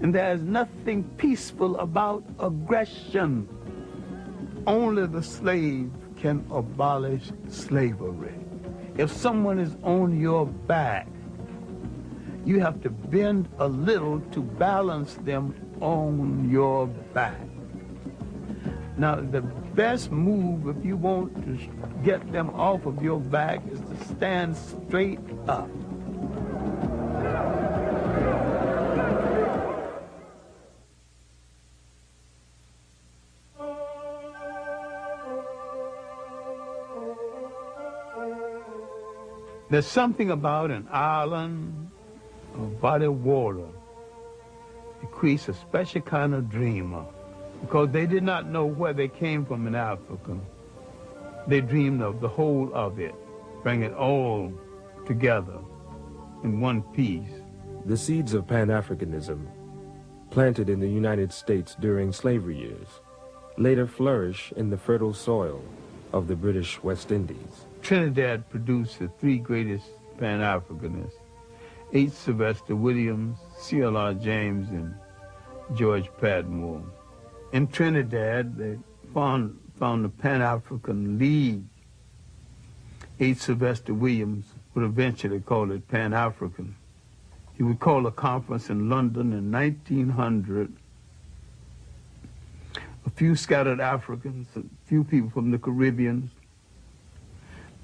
And there's nothing peaceful about aggression. Only the slave can abolish slavery. If someone is on your back, you have to bend a little to balance them on your back. Now, the best move if you want to get them off of your back is to stand straight up. There's something about an island, a body of water, creates a special kind of dreamer because they did not know where they came from in Africa. They dreamed of the whole of it, bring it all together in one piece. The seeds of Pan-Africanism, planted in the United States during slavery years, later flourish in the fertile soil of the British West Indies. Trinidad produced the three greatest Pan-Africanists, H. Sylvester Williams, C.L.R. James, and George Padmore. In Trinidad, they found the Pan-African League. H. Sylvester Williams would eventually call it Pan-African. He would call a conference in London in 1900. A few scattered Africans, a few people from the Caribbean,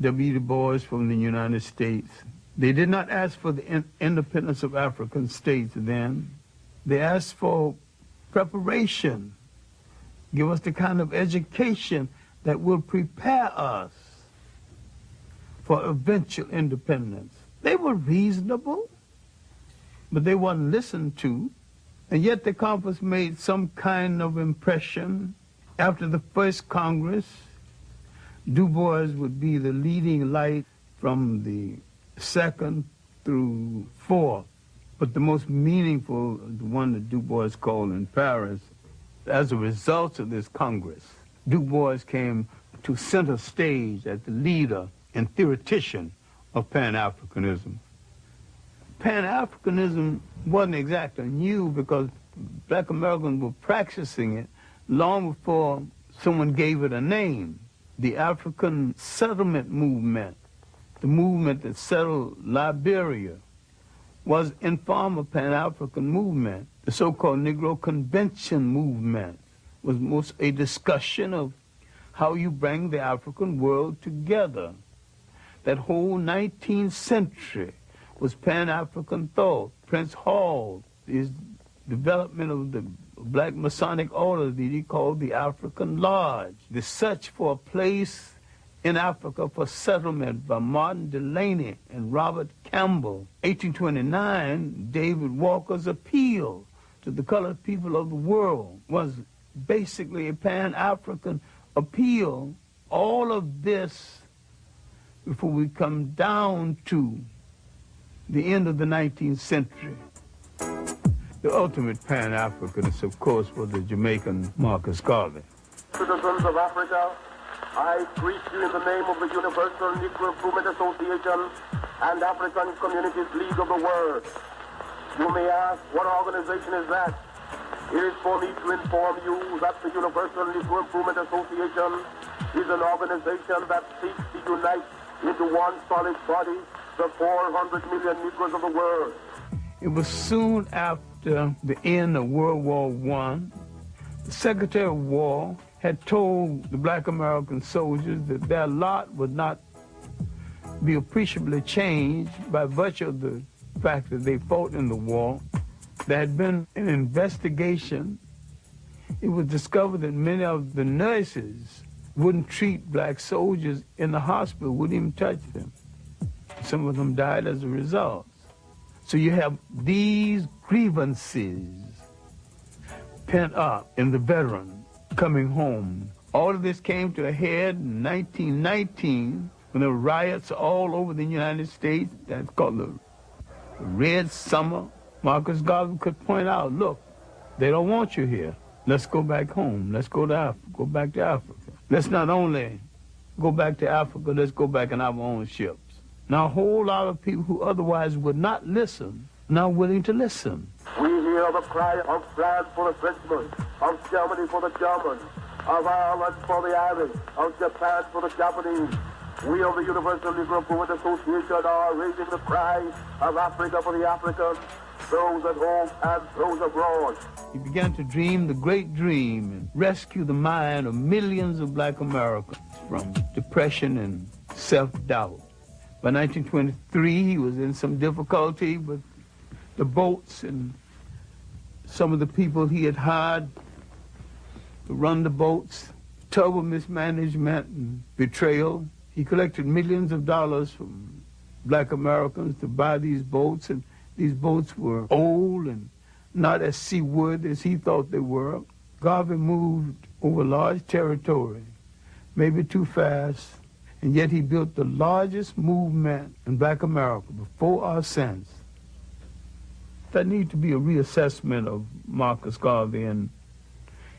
W. Du Bois from the United States. They did not ask for the independence of African states then. They asked for preparation. Give us the kind of education that will prepare us for eventual independence. They were reasonable, but they weren't listened to. And yet the conference made some kind of impression. After the first Congress, Du Bois would be the leading light from the second through fourth. But the most meaningful, the one that Du Bois called in Paris, as a result of this Congress, Du Bois came to center stage as the leader and theoretician of Pan-Africanism. Pan-Africanism wasn't exactly new because black Americans were practicing it long before someone gave it a name. The African settlement movement, the movement that settled Liberia, was informal Pan-African movement. The so-called Negro Convention movement was most a discussion of how you bring the African world together. That whole 19th century was Pan-African thought. Prince Hall, his development of the Black Masonic order that he called the African Lodge. The search for a place in Africa for settlement by Martin Delany and Robert Campbell. 1829, David Walker's appeal to the colored people of the world was basically a Pan-African appeal. All of this before we come down to the end of the 19th century. The ultimate Pan-Africanist, of course, was the Jamaican Marcus Garvey. Citizens of Africa, I greet you in the name of the Universal Negro Improvement Association and African Communities League of the World. You may ask, what organization is that? It is for me to inform you that the Universal Negro Improvement Association is an organization that seeks to unite into one solid body the 400 million Negroes of the world. It was soon after the end of World War I, the Secretary of War had told the black American soldiers that their lot would not be appreciably changed by virtue of the fact that they fought in the war. There had been an investigation. It was discovered that many of the nurses wouldn't treat black soldiers in the hospital, wouldn't even touch them. Some of them died as a result. So you have these grievances pent up in the veteran coming home. All of this came to a head in 1919 when there were riots all over the United States. That's called the Red Summer. Marcus Garvey could point out, look, they don't want you here. Let's go back home. Let's go to Africa. Go back to Africa. Let's not only go back to Africa, let's go back in our own ships. Now, a whole lot of people who otherwise would not listen, now willing to listen. We hear the cry of France for the Frenchmen, of Germany for the Germans, of Ireland for the Irish, of Japan for the Japanese. We of the Universal Negro Improvement Association are raising the cry of Africa for the Africans, those at home and those abroad. He began to dream the great dream and rescue the mind of millions of black Americans from depression and self-doubt. By 1923, he was in some difficulty with the boats and some of the people he had hired to run the boats. Terrible mismanagement and betrayal. He collected millions of dollars from black Americans to buy these boats, and these boats were old and not as seaward as he thought they were. Garvey moved over large territory, maybe too fast, and yet he built the largest movement in Black America before or since. There needs to be a reassessment of Marcus Garvey and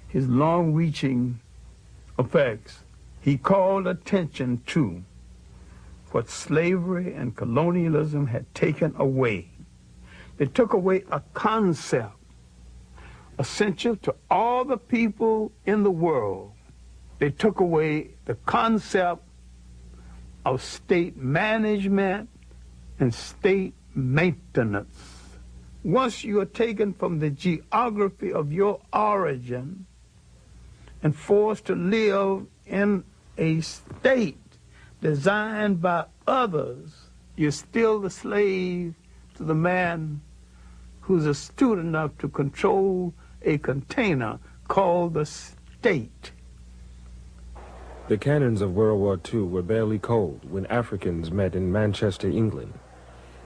his long-reaching effects. He called attention to what slavery and colonialism had taken away. They took away a concept essential to all the people in the world. They took away the concept of state management and state maintenance. Once you are taken from the geography of your origin and forced to live in a state designed by others, you're still the slave to the man who's astute enough to control a container called the state. The cannons of World War II were barely cold when Africans met in Manchester, England.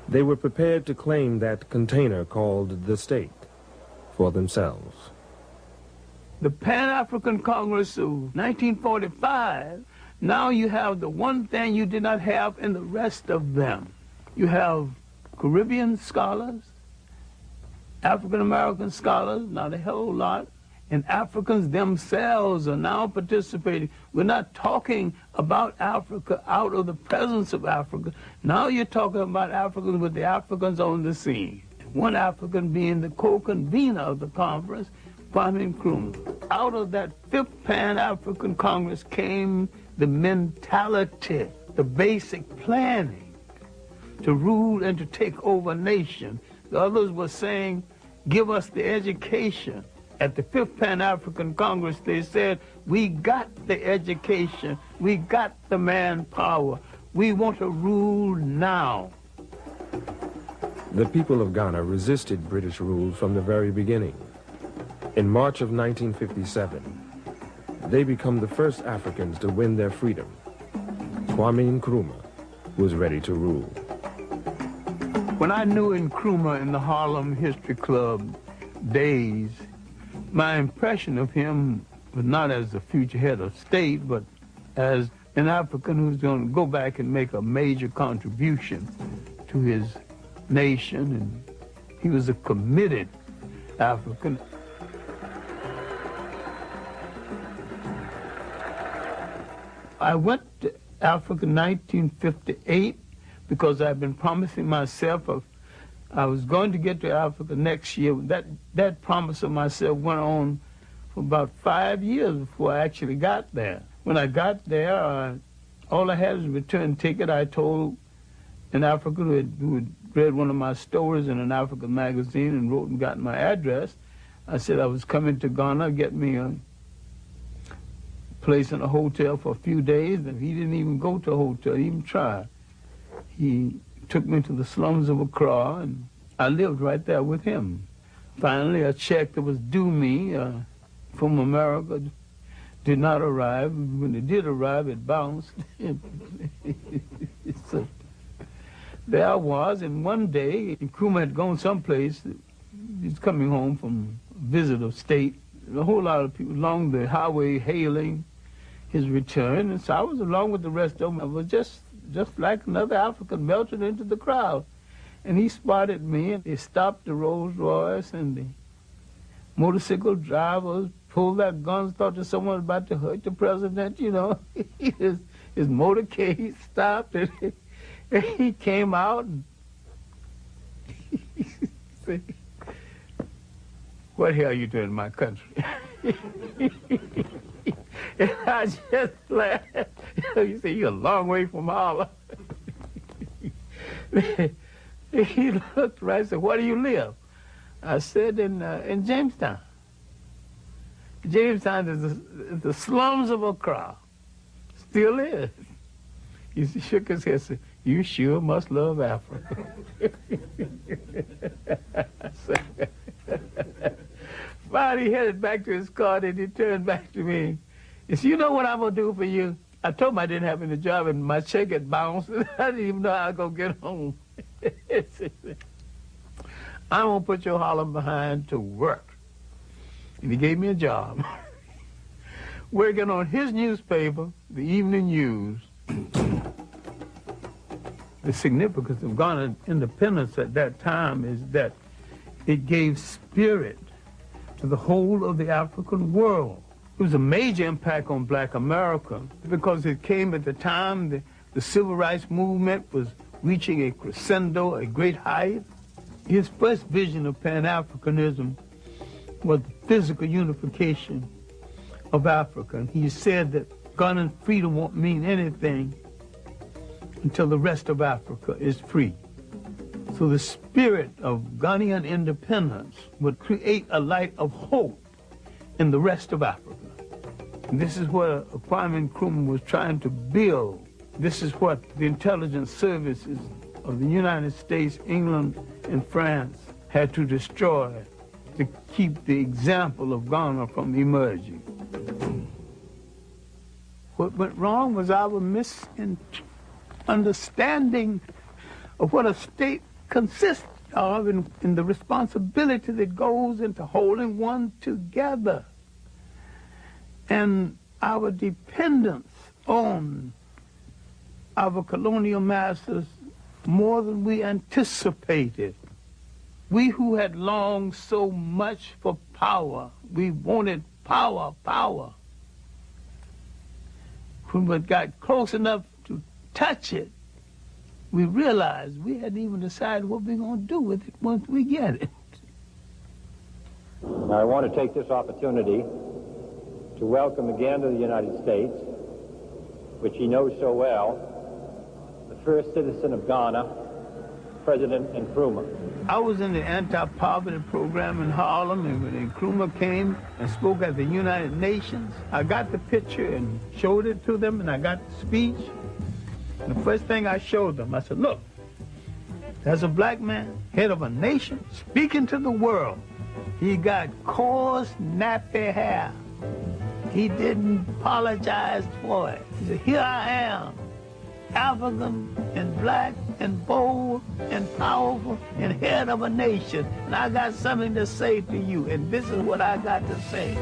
They were prepared to claim that container called the state for themselves. The Pan-African Congress of 1945, now you have the one thing you did not have in the rest of them. You have Caribbean scholars, African-American scholars, not a whole lot, and Africans themselves are now participating. We're not talking about Africa out of the presence of Africa. Now you're talking about Africans with the Africans on the scene. One African being the co-convener of the conference, Kwame Nkrumah. Out of that fifth Pan-African Congress came the mentality, the basic planning to rule and to take over a nation. The others were saying, give us the education. At the fifth Pan-African Congress, they said, we got the education, we got the manpower, we want to rule now. The people of Ghana resisted British rule from the very beginning. In March of 1957, they become the first Africans to win their freedom. Kwame Nkrumah was ready to rule. When I knew Nkrumah in the Harlem History Club days, my impression of him was not as the future head of state, but as an African who's going to go back and make a major contribution to his nation, and he was a committed African. I went to Africa in 1958 because I've been promising myself I was going to get to Africa next year. That promise of myself went on for about 5 years before I actually got there. When I got there, all I had was a return ticket. I told an African who had read one of my stories in an African magazine and wrote and got my address. I said I was coming to Ghana, get me a place in a hotel for a few days, and he didn't even go to a hotel, he even tried. He took me to the slums of Accra, and I lived right there with him. Finally, a check that was due me from America did not arrive. When it did arrive, it bounced. So there I was, and one day, Nkrumah had gone someplace. He was coming home from a visit of state. A whole lot of people along the highway hailing his return, and so I was along with the rest of them. I was just like another African melted into the crowd. And he spotted me, and they stopped the Rolls Royce, and the motorcycle drivers pulled their guns, thought that someone was about to hurt the president, you know. his motorcade stopped, and he came out, and he said, what the hell are you doing in my country? And I just laughed. You say, you're a long way from Harlem. He looked right and said, where do you live? I said, in Jamestown. Jamestown is the slums of Accra. Still is. He shook his head and said, you sure must love Africa. Finally, he headed back to his car, and he turned back to me. He said, you know what I'm going to do for you? I told him I didn't have any job, and my check had bounced. I didn't even know how I was going to get home. I'm going to put your Harlem behind to work. And he gave me a job. Working on his newspaper, the Evening News. The significance of Ghana's independence at that time is that it gave spirit to the whole of the African world. It was a major impact on black America because it came at the time the civil rights movement was reaching a crescendo, a great height. His first vision of Pan-Africanism was the physical unification of Africa. And he said that Ghanaian freedom won't mean anything until the rest of Africa is free. So the spirit of Ghanaian independence would create a light of hope in the rest of Africa. And this is what Kwame Nkrumah was trying to build. This is what the intelligence services of the United States, England, and France had to destroy to keep the example of Ghana from emerging. What went wrong was our misunderstanding of what a state consists of and the responsibility that goes into holding one together. And our dependence on our colonial masters more than we anticipated. We who had longed so much for power, we wanted power. When we got close enough to touch it, we realized we hadn't even decided what we're going to do with it once we get it. I want to take this opportunity to welcome again to the United States, which he knows so well, the first citizen of Ghana, President Nkrumah. I was in the anti-poverty program in Harlem, and when Nkrumah came and spoke at the United Nations, I got the picture and showed it to them, and I got the speech. And the first thing I showed them, I said, look, there's a black man, head of a nation, speaking to the world. He got coarse, nappy hair. He didn't apologize for it. He said, here I am, African and black and bold and powerful and head of a nation. And I got something to say to you, and this is what I got to say.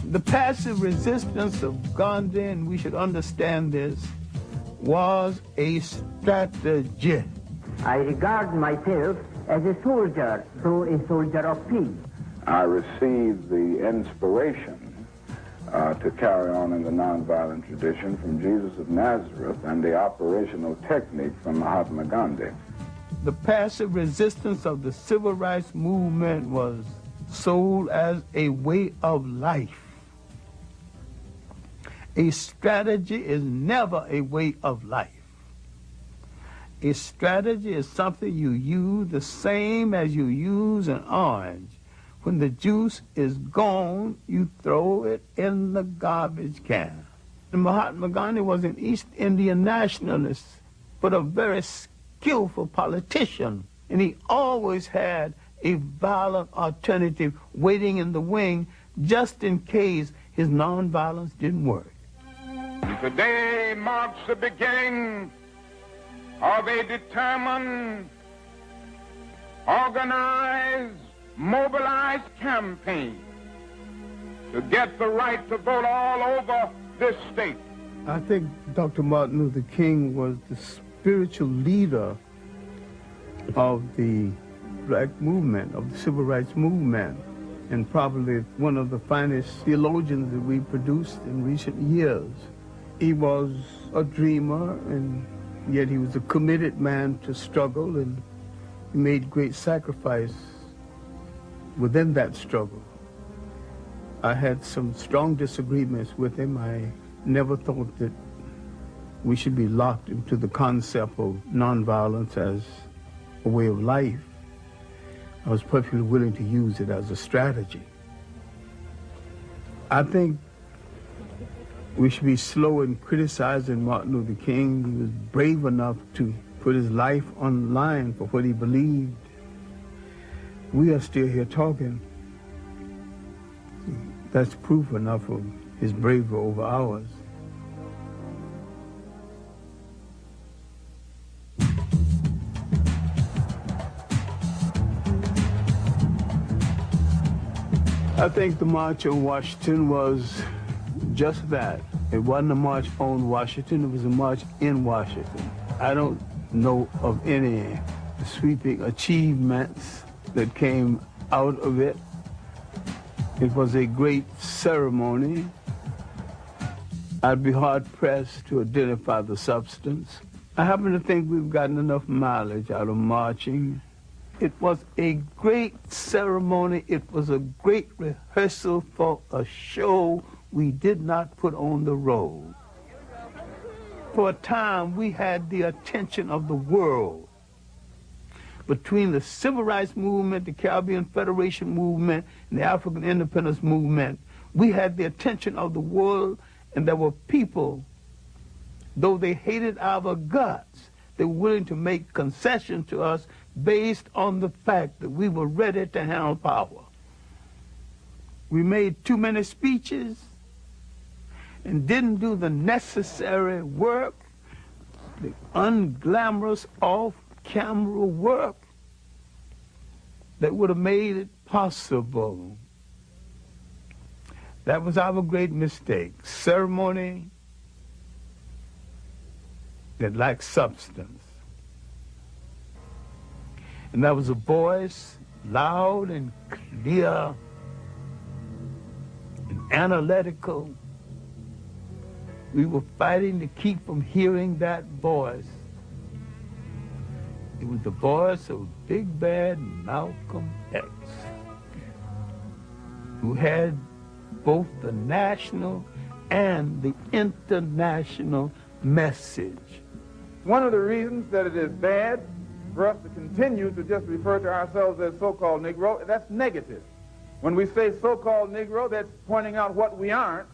The passive resistance of Gandhi, and we should understand this, was a strategy. I regard myself as a soldier, though a soldier of peace. I received the inspiration to carry on in the nonviolent tradition from Jesus of Nazareth and the operational technique from Mahatma Gandhi. The passive resistance of the civil rights movement was sold as a way of life. A strategy is never a way of life. A strategy is something you use the same as you use an orange. When the juice is gone, you throw it in the garbage can. And Mahatma Gandhi was an East Indian nationalist, but a very skillful politician. And he always had a violent alternative waiting in the wing just in case his nonviolence didn't work. Today marks the beginning of a determined, organized, mobilized campaign to get the right to vote all over this state. I think Dr. Martin Luther King was the spiritual leader of the black movement, of the civil rights movement, and probably one of the finest theologians that we produced in recent years. He was a dreamer, and yet he was a committed man to struggle, and he made great sacrifice within that struggle. I had some strong disagreements with him. I never thought that we should be locked into the concept of nonviolence as a way of life. I was perfectly willing to use it as a strategy. I think we should be slow in criticizing Martin Luther King. He was brave enough to put his life on the line for what he believed. We are still here talking. That's proof enough of his bravery over ours. I think the March on Washington was just that. It wasn't a march on Washington, it was a march in Washington. I don't know of any sweeping achievements that came out of it. It was a great ceremony. I'd be hard-pressed to identify the substance. I happen to think we've gotten enough mileage out of marching. It was a great ceremony. It was a great rehearsal for a show we did not put on the road. For a time, we had the attention of the world. Between the Civil Rights Movement, the Caribbean Federation Movement, and the African Independence Movement, we had the attention of the world, and there were people, though they hated our guts, they were willing to make concessions to us based on the fact that we were ready to handle power. We made too many speeches and didn't do the necessary work, the unglamorous off-camera work that would have made it possible. That was our great mistake. Ceremony that lacked substance. And that was a voice, loud and clear and analytical. We were fighting to keep from hearing that voice. It was the voice of Big Bad Malcolm X, who had both the national and the international message. One of the reasons that it is bad for us to continue to just refer to ourselves as so-called Negro, that's negative. When we say so-called Negro, that's pointing out what we aren't,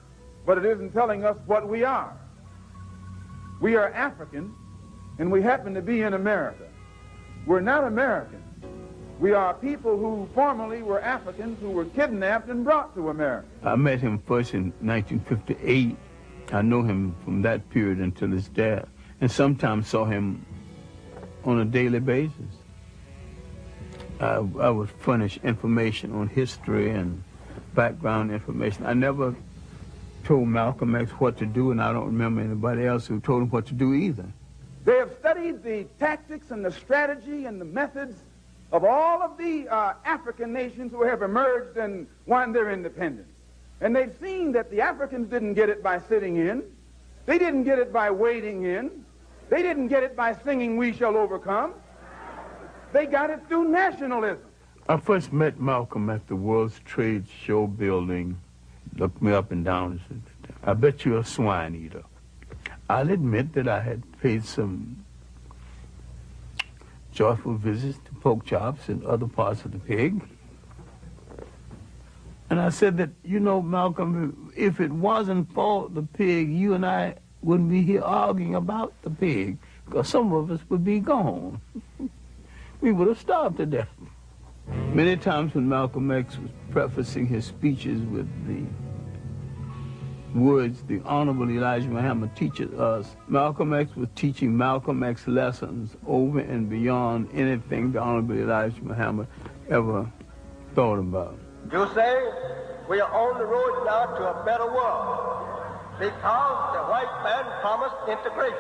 but it isn't telling us what we are. We are African, and we happen to be in America. We're not Americans. We are people who formerly were Africans who were kidnapped and brought to America. I met him first in 1958. I know him from that period until his death, and sometimes saw him on a daily basis. I would furnish information on history and background information. I never told Malcolm X what to do, and I don't remember anybody else who told him what to do either. They have studied the tactics and the strategy and the methods of all of the African nations who have emerged and won their independence. And they've seen that the Africans didn't get it by sitting in. They didn't get it by waiting in. They didn't get it by singing "We Shall Overcome." They got it through nationalism. I first met Malcolm at the World Trade Show building. Looked me up and down and said, "I bet you're a swine eater." I'll admit that I had paid some joyful visits to pork chops and other parts of the pig. And I said that, you know, Malcolm, if it wasn't for the pig, you and I wouldn't be here arguing about the pig, because some of us would be gone. We would have starved to death. Many times when Malcolm X was prefacing his speeches with the words, "The Honorable Elijah Muhammad teaches us," Malcolm X was teaching Malcolm X lessons over and beyond anything the Honorable Elijah Muhammad ever thought about. You say we are on the road now to a better world because the white man promised integration.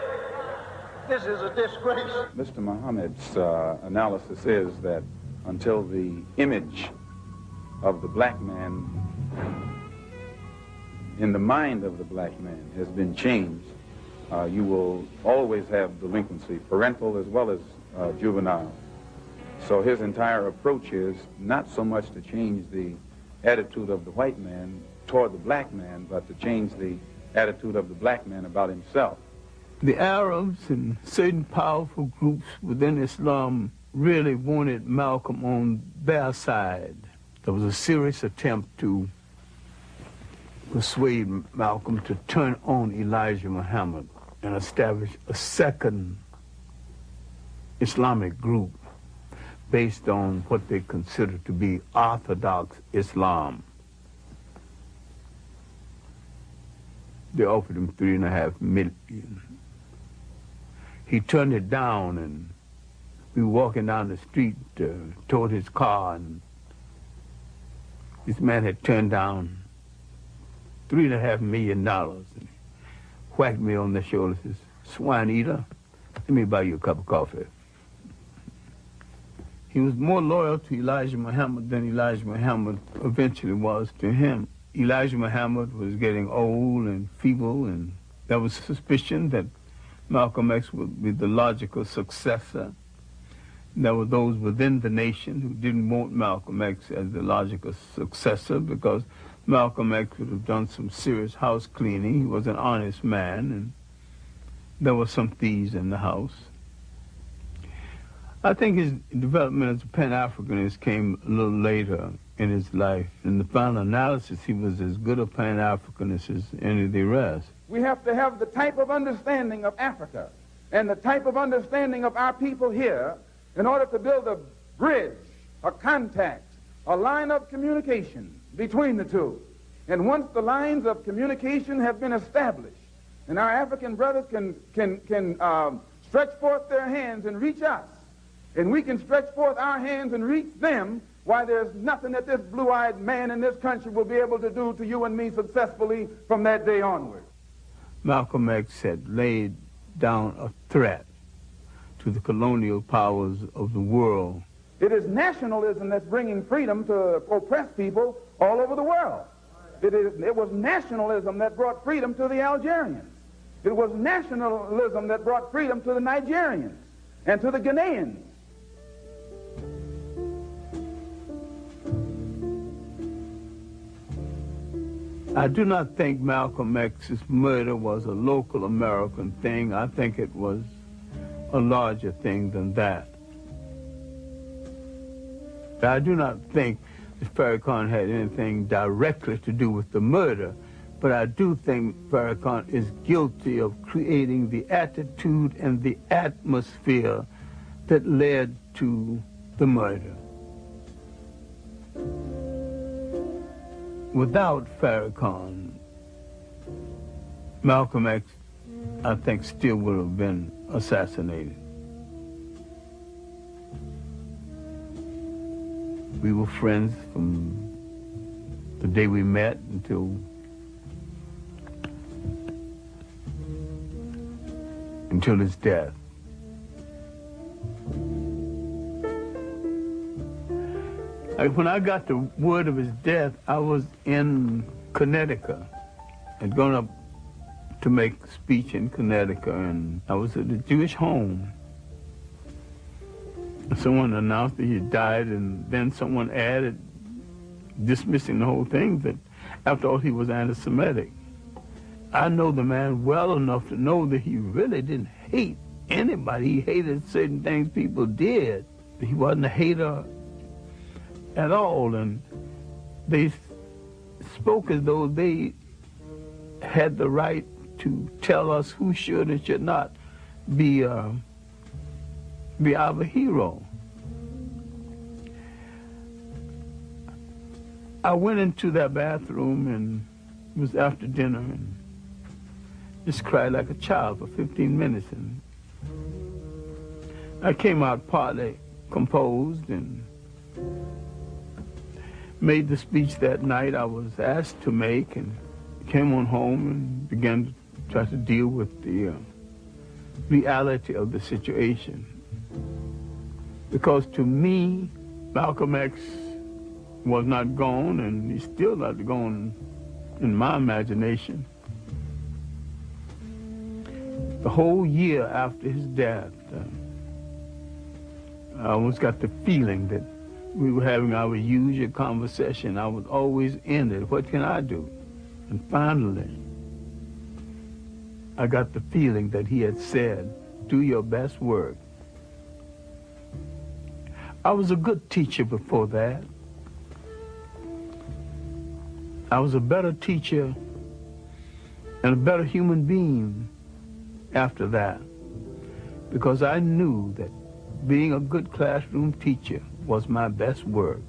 This is a disgrace. Mr. Muhammad's analysis is that until the image of the black man in the mind of the black man has been changed, you will always have delinquency, parental as well as juvenile. So his entire approach is not so much to change the attitude of the white man toward the black man, but to change the attitude of the black man about himself. The Arabs and certain powerful groups within Islam really wanted Malcolm on their side. There was a serious attempt to persuade Malcolm to turn on Elijah Muhammad and establish a second Islamic group based on what they considered to be Orthodox Islam. They offered him $3.5 million. He turned it down, and we were walking down the street toward his car, and this man had turned down $3.5 million. And he whacked me on the shoulder and says, "Swine eater, let me buy you a cup of coffee." He was more loyal to Elijah Muhammad than Elijah Muhammad eventually was to him. Elijah Muhammad was getting old and feeble, and there was suspicion that Malcolm X would be the logical successor. There were those within the nation who didn't want Malcolm X as the logical successor because Malcolm X would have done some serious house cleaning. He was an honest man, and there were some thieves in the house. I think his development as a Pan-Africanist came a little later in his life. In the final analysis, he was as good a Pan-Africanist as any of the rest. We have to have the type of understanding of Africa and the type of understanding of our people here in order to build a bridge, a contact, a line of communication between the two. And once the lines of communication have been established, and our African brothers can stretch forth their hands and reach us, and we can stretch forth our hands and reach them, why, there's nothing that this blue-eyed man in this country will be able to do to you and me successfully from that day onward. Malcolm X had laid down a threat to the colonial powers of the world. It is nationalism that's bringing freedom to oppressed people all over the world. It was nationalism that brought freedom to the Algerians. It was nationalism that brought freedom to the Nigerians and to the Ghanaians. I do not think Malcolm X's murder was a local American thing. I think it was a larger thing than that. I do not think that Farrakhan had anything directly to do with the murder, but I do think Farrakhan is guilty of creating the attitude and the atmosphere that led to the murder. Without Farrakhan, Malcolm X, I think, still would have been assassinated. We were friends from the day we met until his death. When I got the word of his death, I was in Connecticut. I'd gone up to make a speech in Connecticut, and I was at a Jewish home. Someone announced that he had died, and then someone added, dismissing the whole thing, that after all, he was anti-Semitic. I know the man well enough to know that he really didn't hate anybody. He hated certain things people did. He wasn't a hater at all, and they spoke as though they had the right to tell us who should and should not be our hero. I went into that bathroom, and it was after dinner, and just cried like a child for 15 minutes, and I came out partly composed and made the speech that night I was asked to make, and came on home and began to try to deal with the reality of the situation. Because to me, Malcolm X was not gone, and he's still not gone in my imagination. The whole year after his death, I almost got the feeling that we were having our usual conversation. I was always in it. What can I do? And finally, I got the feeling that he had said, do your best work. I was a good teacher before that. I was a better teacher and a better human being after that, because I knew that being a good classroom teacher was my best work.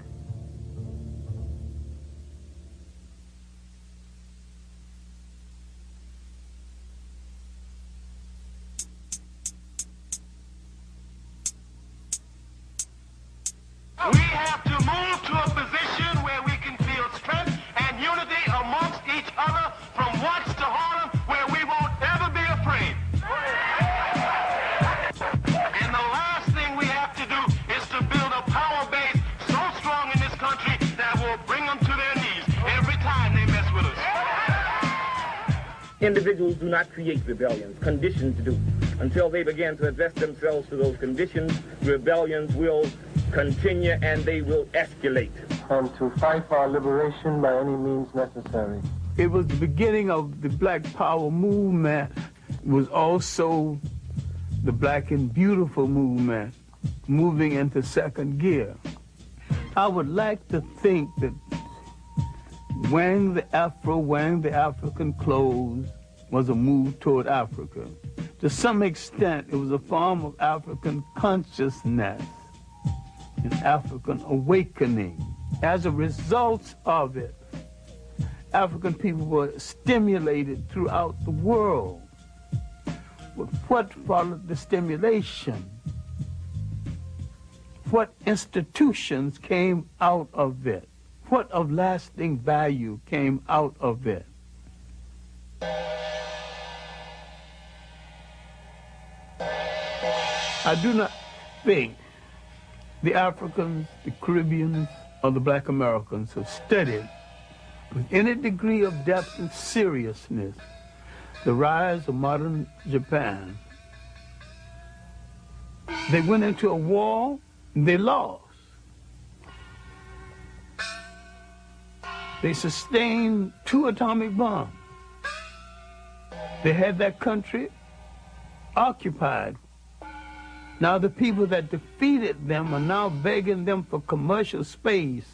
We have to move to a position where we can feel strength and unity amongst each other from Watts to Harlem, where we won't ever be afraid. And the last thing we have to do is to build a power base so strong in this country that will bring them to their knees every time they mess with us. Individuals do not create rebellions, conditions do. Until they begin to address themselves to those conditions, rebellions will continue and they will escalate. And to fight for our liberation by any means necessary. It was the beginning of the Black Power movement. It was also the Black and Beautiful movement, moving into second gear. I would like to think that wearing the afro, wearing the African clothes was a move toward Africa. To some extent, it was a form of African consciousness, an African awakening. As a result of it, African people were stimulated throughout the world. But what followed the stimulation? What institutions came out of it? What of lasting value came out of it? I do not think the Africans, the Caribbeans, or the Black Americans have studied with any degree of depth and seriousness the rise of modern Japan. They went into a war and they lost. They sustained 2 atomic bombs. They had that country occupied. Now the people that defeated them are now begging them for commercial space.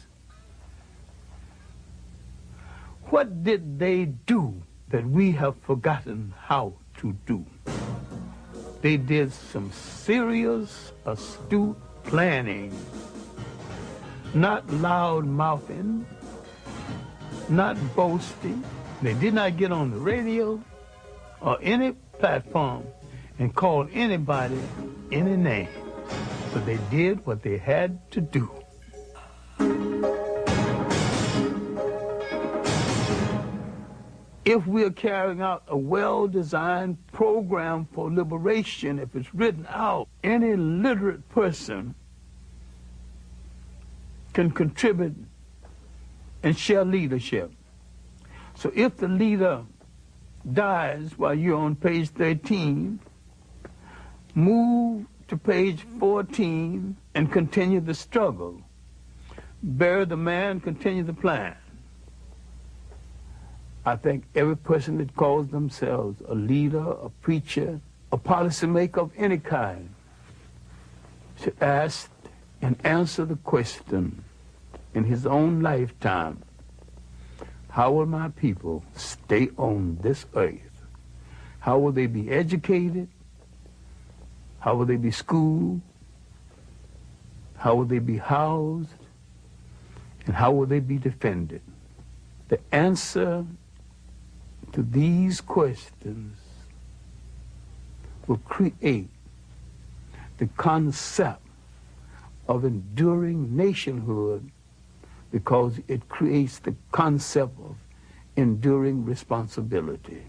What did they do that we have forgotten how to do? They did some serious, astute planning, not loud mouthing, not boasting. They did not get on the radio or any platform and call anybody any name, but they did what they had to do. If we are carrying out a well-designed program for liberation, if it's written out, any literate person can contribute and share leadership. So if the leader dies while you're on page 13, move to page 14 and continue the struggle. Bury the man, continue the plan. I think every person that calls themselves a leader, a preacher, a policymaker of any kind should ask and answer the question in his own lifetime: how will my people stay on this earth? How will they be educated? How will they be schooled? How will they be housed? And how will they be defended? The answer to these questions will create the concept of enduring nationhood, because it creates the concept of enduring responsibility.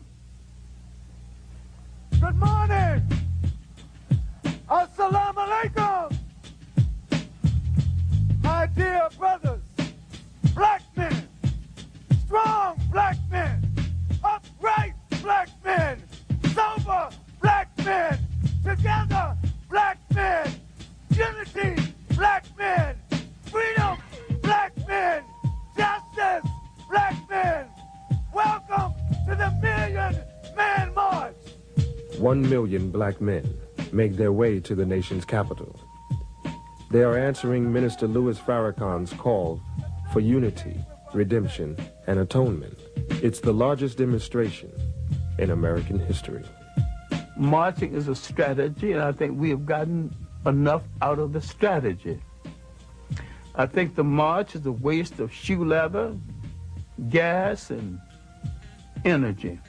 Good morning! Assalamu alaikum! My dear brothers, black men, strong black men, upright black men, sober black men, together black men, unity black men, freedom black men, justice black men. Welcome to the Million Man March. 1 million black men make their way to the nation's capital. They are answering Minister Louis Farrakhan's call for unity, redemption, and atonement. It's the largest demonstration in American history. Marching is a strategy, and I think we have gotten enough out of the strategy. I think the march is a waste of shoe leather, gas, and energy.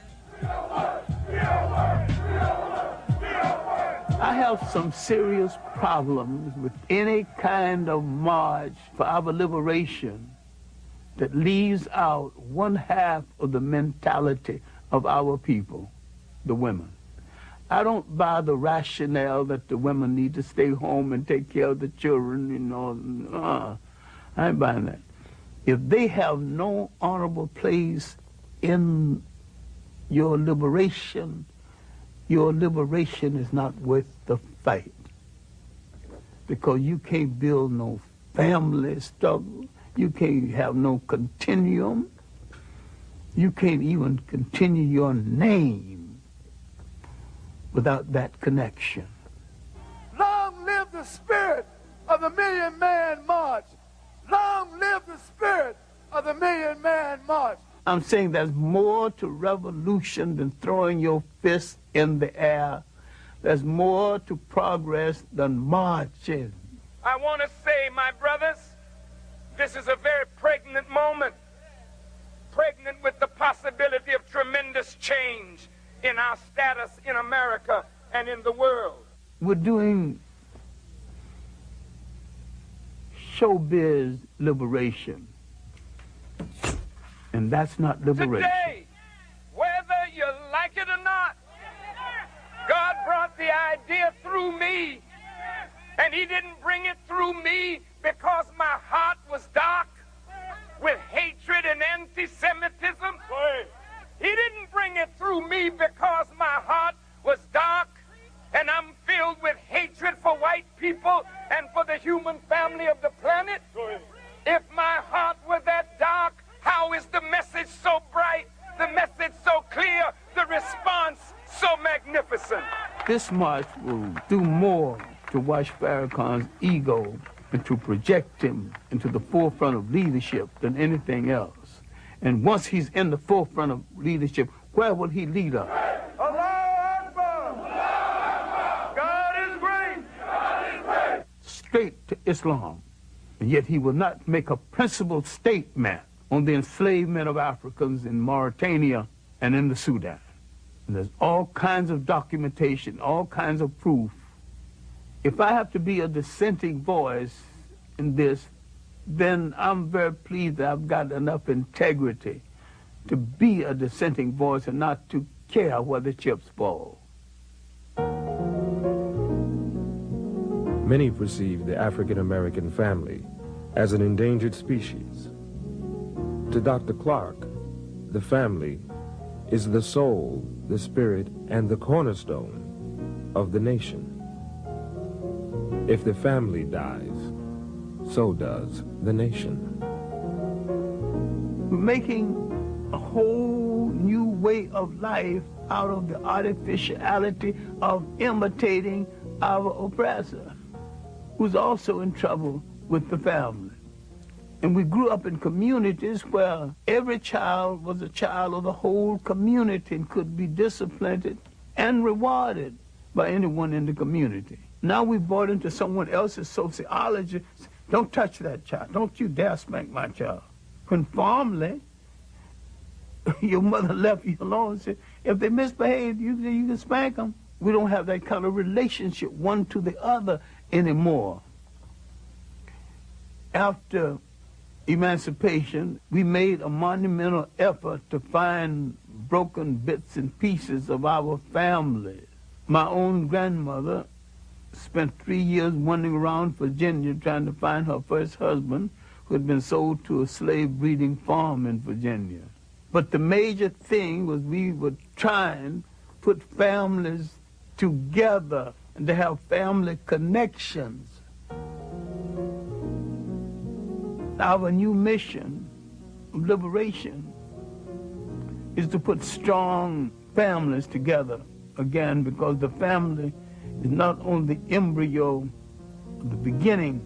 I have some serious problems with any kind of march for our liberation that leaves out one half of the mentality of our people, the women. I don't buy the rationale that the women need to stay home and take care of the children, you know. I ain't buying that. If they have no honorable place in your liberation is not worth the fight. Because you can't build no family struggle. You can't have no continuum. You can't even continue your name without that connection. Long live the spirit of the Million Man March. Long live the spirit of the Million Man March. I'm saying there's more to revolution than throwing your fist in the air. There's more to progress than marching. I want to say, my brothers, this is a very pregnant moment. Pregnant with the possibility of tremendous change in our status in America and in the world. We're doing showbiz liberation. And that's not liberation. Today, whether you like it or not, God brought the idea through me. And he didn't bring it through me because my heart was dark with hatred and anti-Semitism. He didn't bring it through me because my heart was dark and I'm filled with hatred for white people and for the human family of the planet. If my heart were that dark, how is the message so bright, the message so clear, the response so magnificent? This march will do more to wash Farrakhan's ego and to project him into the forefront of leadership than anything else. And once he's in the forefront of leadership, where will he lead us? Allahu Akbar! God is great! God is great! Straight to Islam. And yet he will not make a principled statement on the enslavement of Africans in Mauritania and in the Sudan. And there's all kinds of documentation, all kinds of proof. If I have to be a dissenting voice in this, then I'm very pleased that I've got enough integrity to be a dissenting voice and not to care where the chips fall. Many perceive the African-American family as an endangered species. To Dr. Clarke, the family is the soul, the spirit, and the cornerstone of the nation. If the family dies, so does the nation. We're making a whole new way of life out of the artificiality of imitating our oppressor, who's also in trouble with the family. And we grew up in communities where every child was a child of the whole community and could be disciplined and rewarded by anyone in the community. Now we bought into someone else's sociology. Don't touch that child. Don't you dare spank my child. When formerly, your mother left you alone and said, if they misbehave, you can spank them. We don't have that kind of relationship one to the other anymore. After emancipation, we made a monumental effort to find broken bits and pieces of our family. My own grandmother spent 3 years wandering around Virginia trying to find her first husband, who had been sold to a slave breeding farm in Virginia. But the major thing was we were trying to put families together and to have family connections. Our new mission of liberation is to put strong families together again, because the family is not only the embryo, the beginning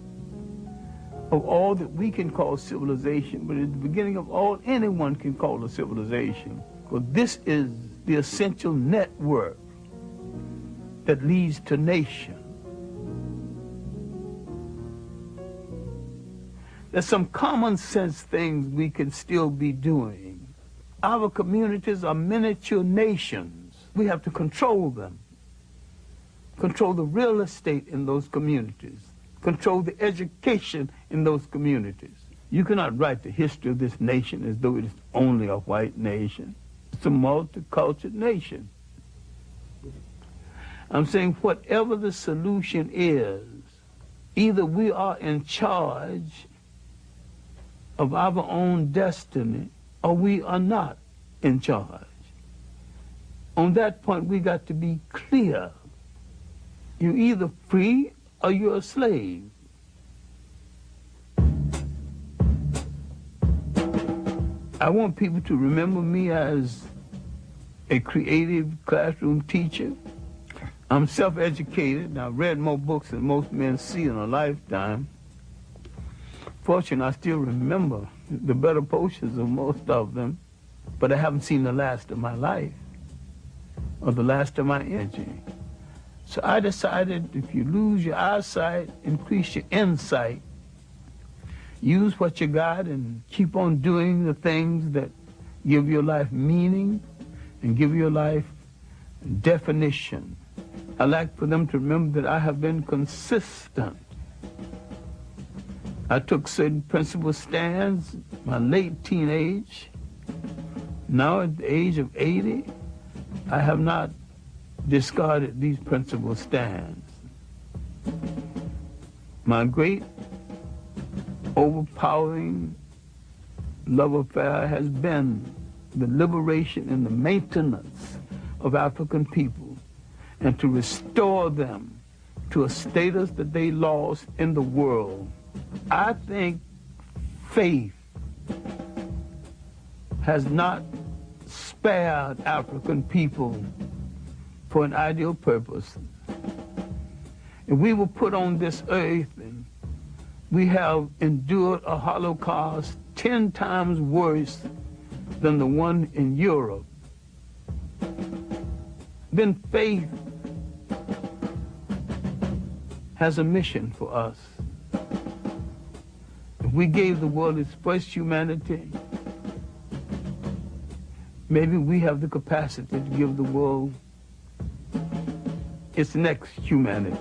of all that we can call civilization, but it's the beginning of all anyone can call a civilization. Because this is the essential network that leads to nation. There's some common sense things we can still be doing. Our communities are miniature nations. We have to control them. Control the real estate in those communities. Control the education in those communities. You cannot write the history of this nation as though it is only a white nation. It's a multicultural nation. I'm saying whatever the solution is, either we are in charge of our own destiny or we are not in charge. On that point, we got to be clear. You're either free or you're a slave. I want people to remember me as a creative classroom teacher. I'm self-educated, and I've read more books than most men see in a lifetime. Fortunately, I still remember the better portions of most of them, but I haven't seen the last of my life or the last of my energy. So I decided if you lose your eyesight, increase your insight. Use what you got and keep on doing the things that give your life meaning and give your life definition. I like for them to remember that I have been consistent. I took certain principle stands in my late teenage. Now at the age of 80, I have not discarded these principle stands. My great overpowering love affair has been the liberation and the maintenance of African people and to restore them to a status that they lost in the world. I think faith has not spared African people for an ideal purpose. If we were put on this earth and we have endured a Holocaust 10 times worse than the one in Europe, then faith has a mission for us. If we gave the world its first humanity, maybe we have the capacity to give the world its next humanity.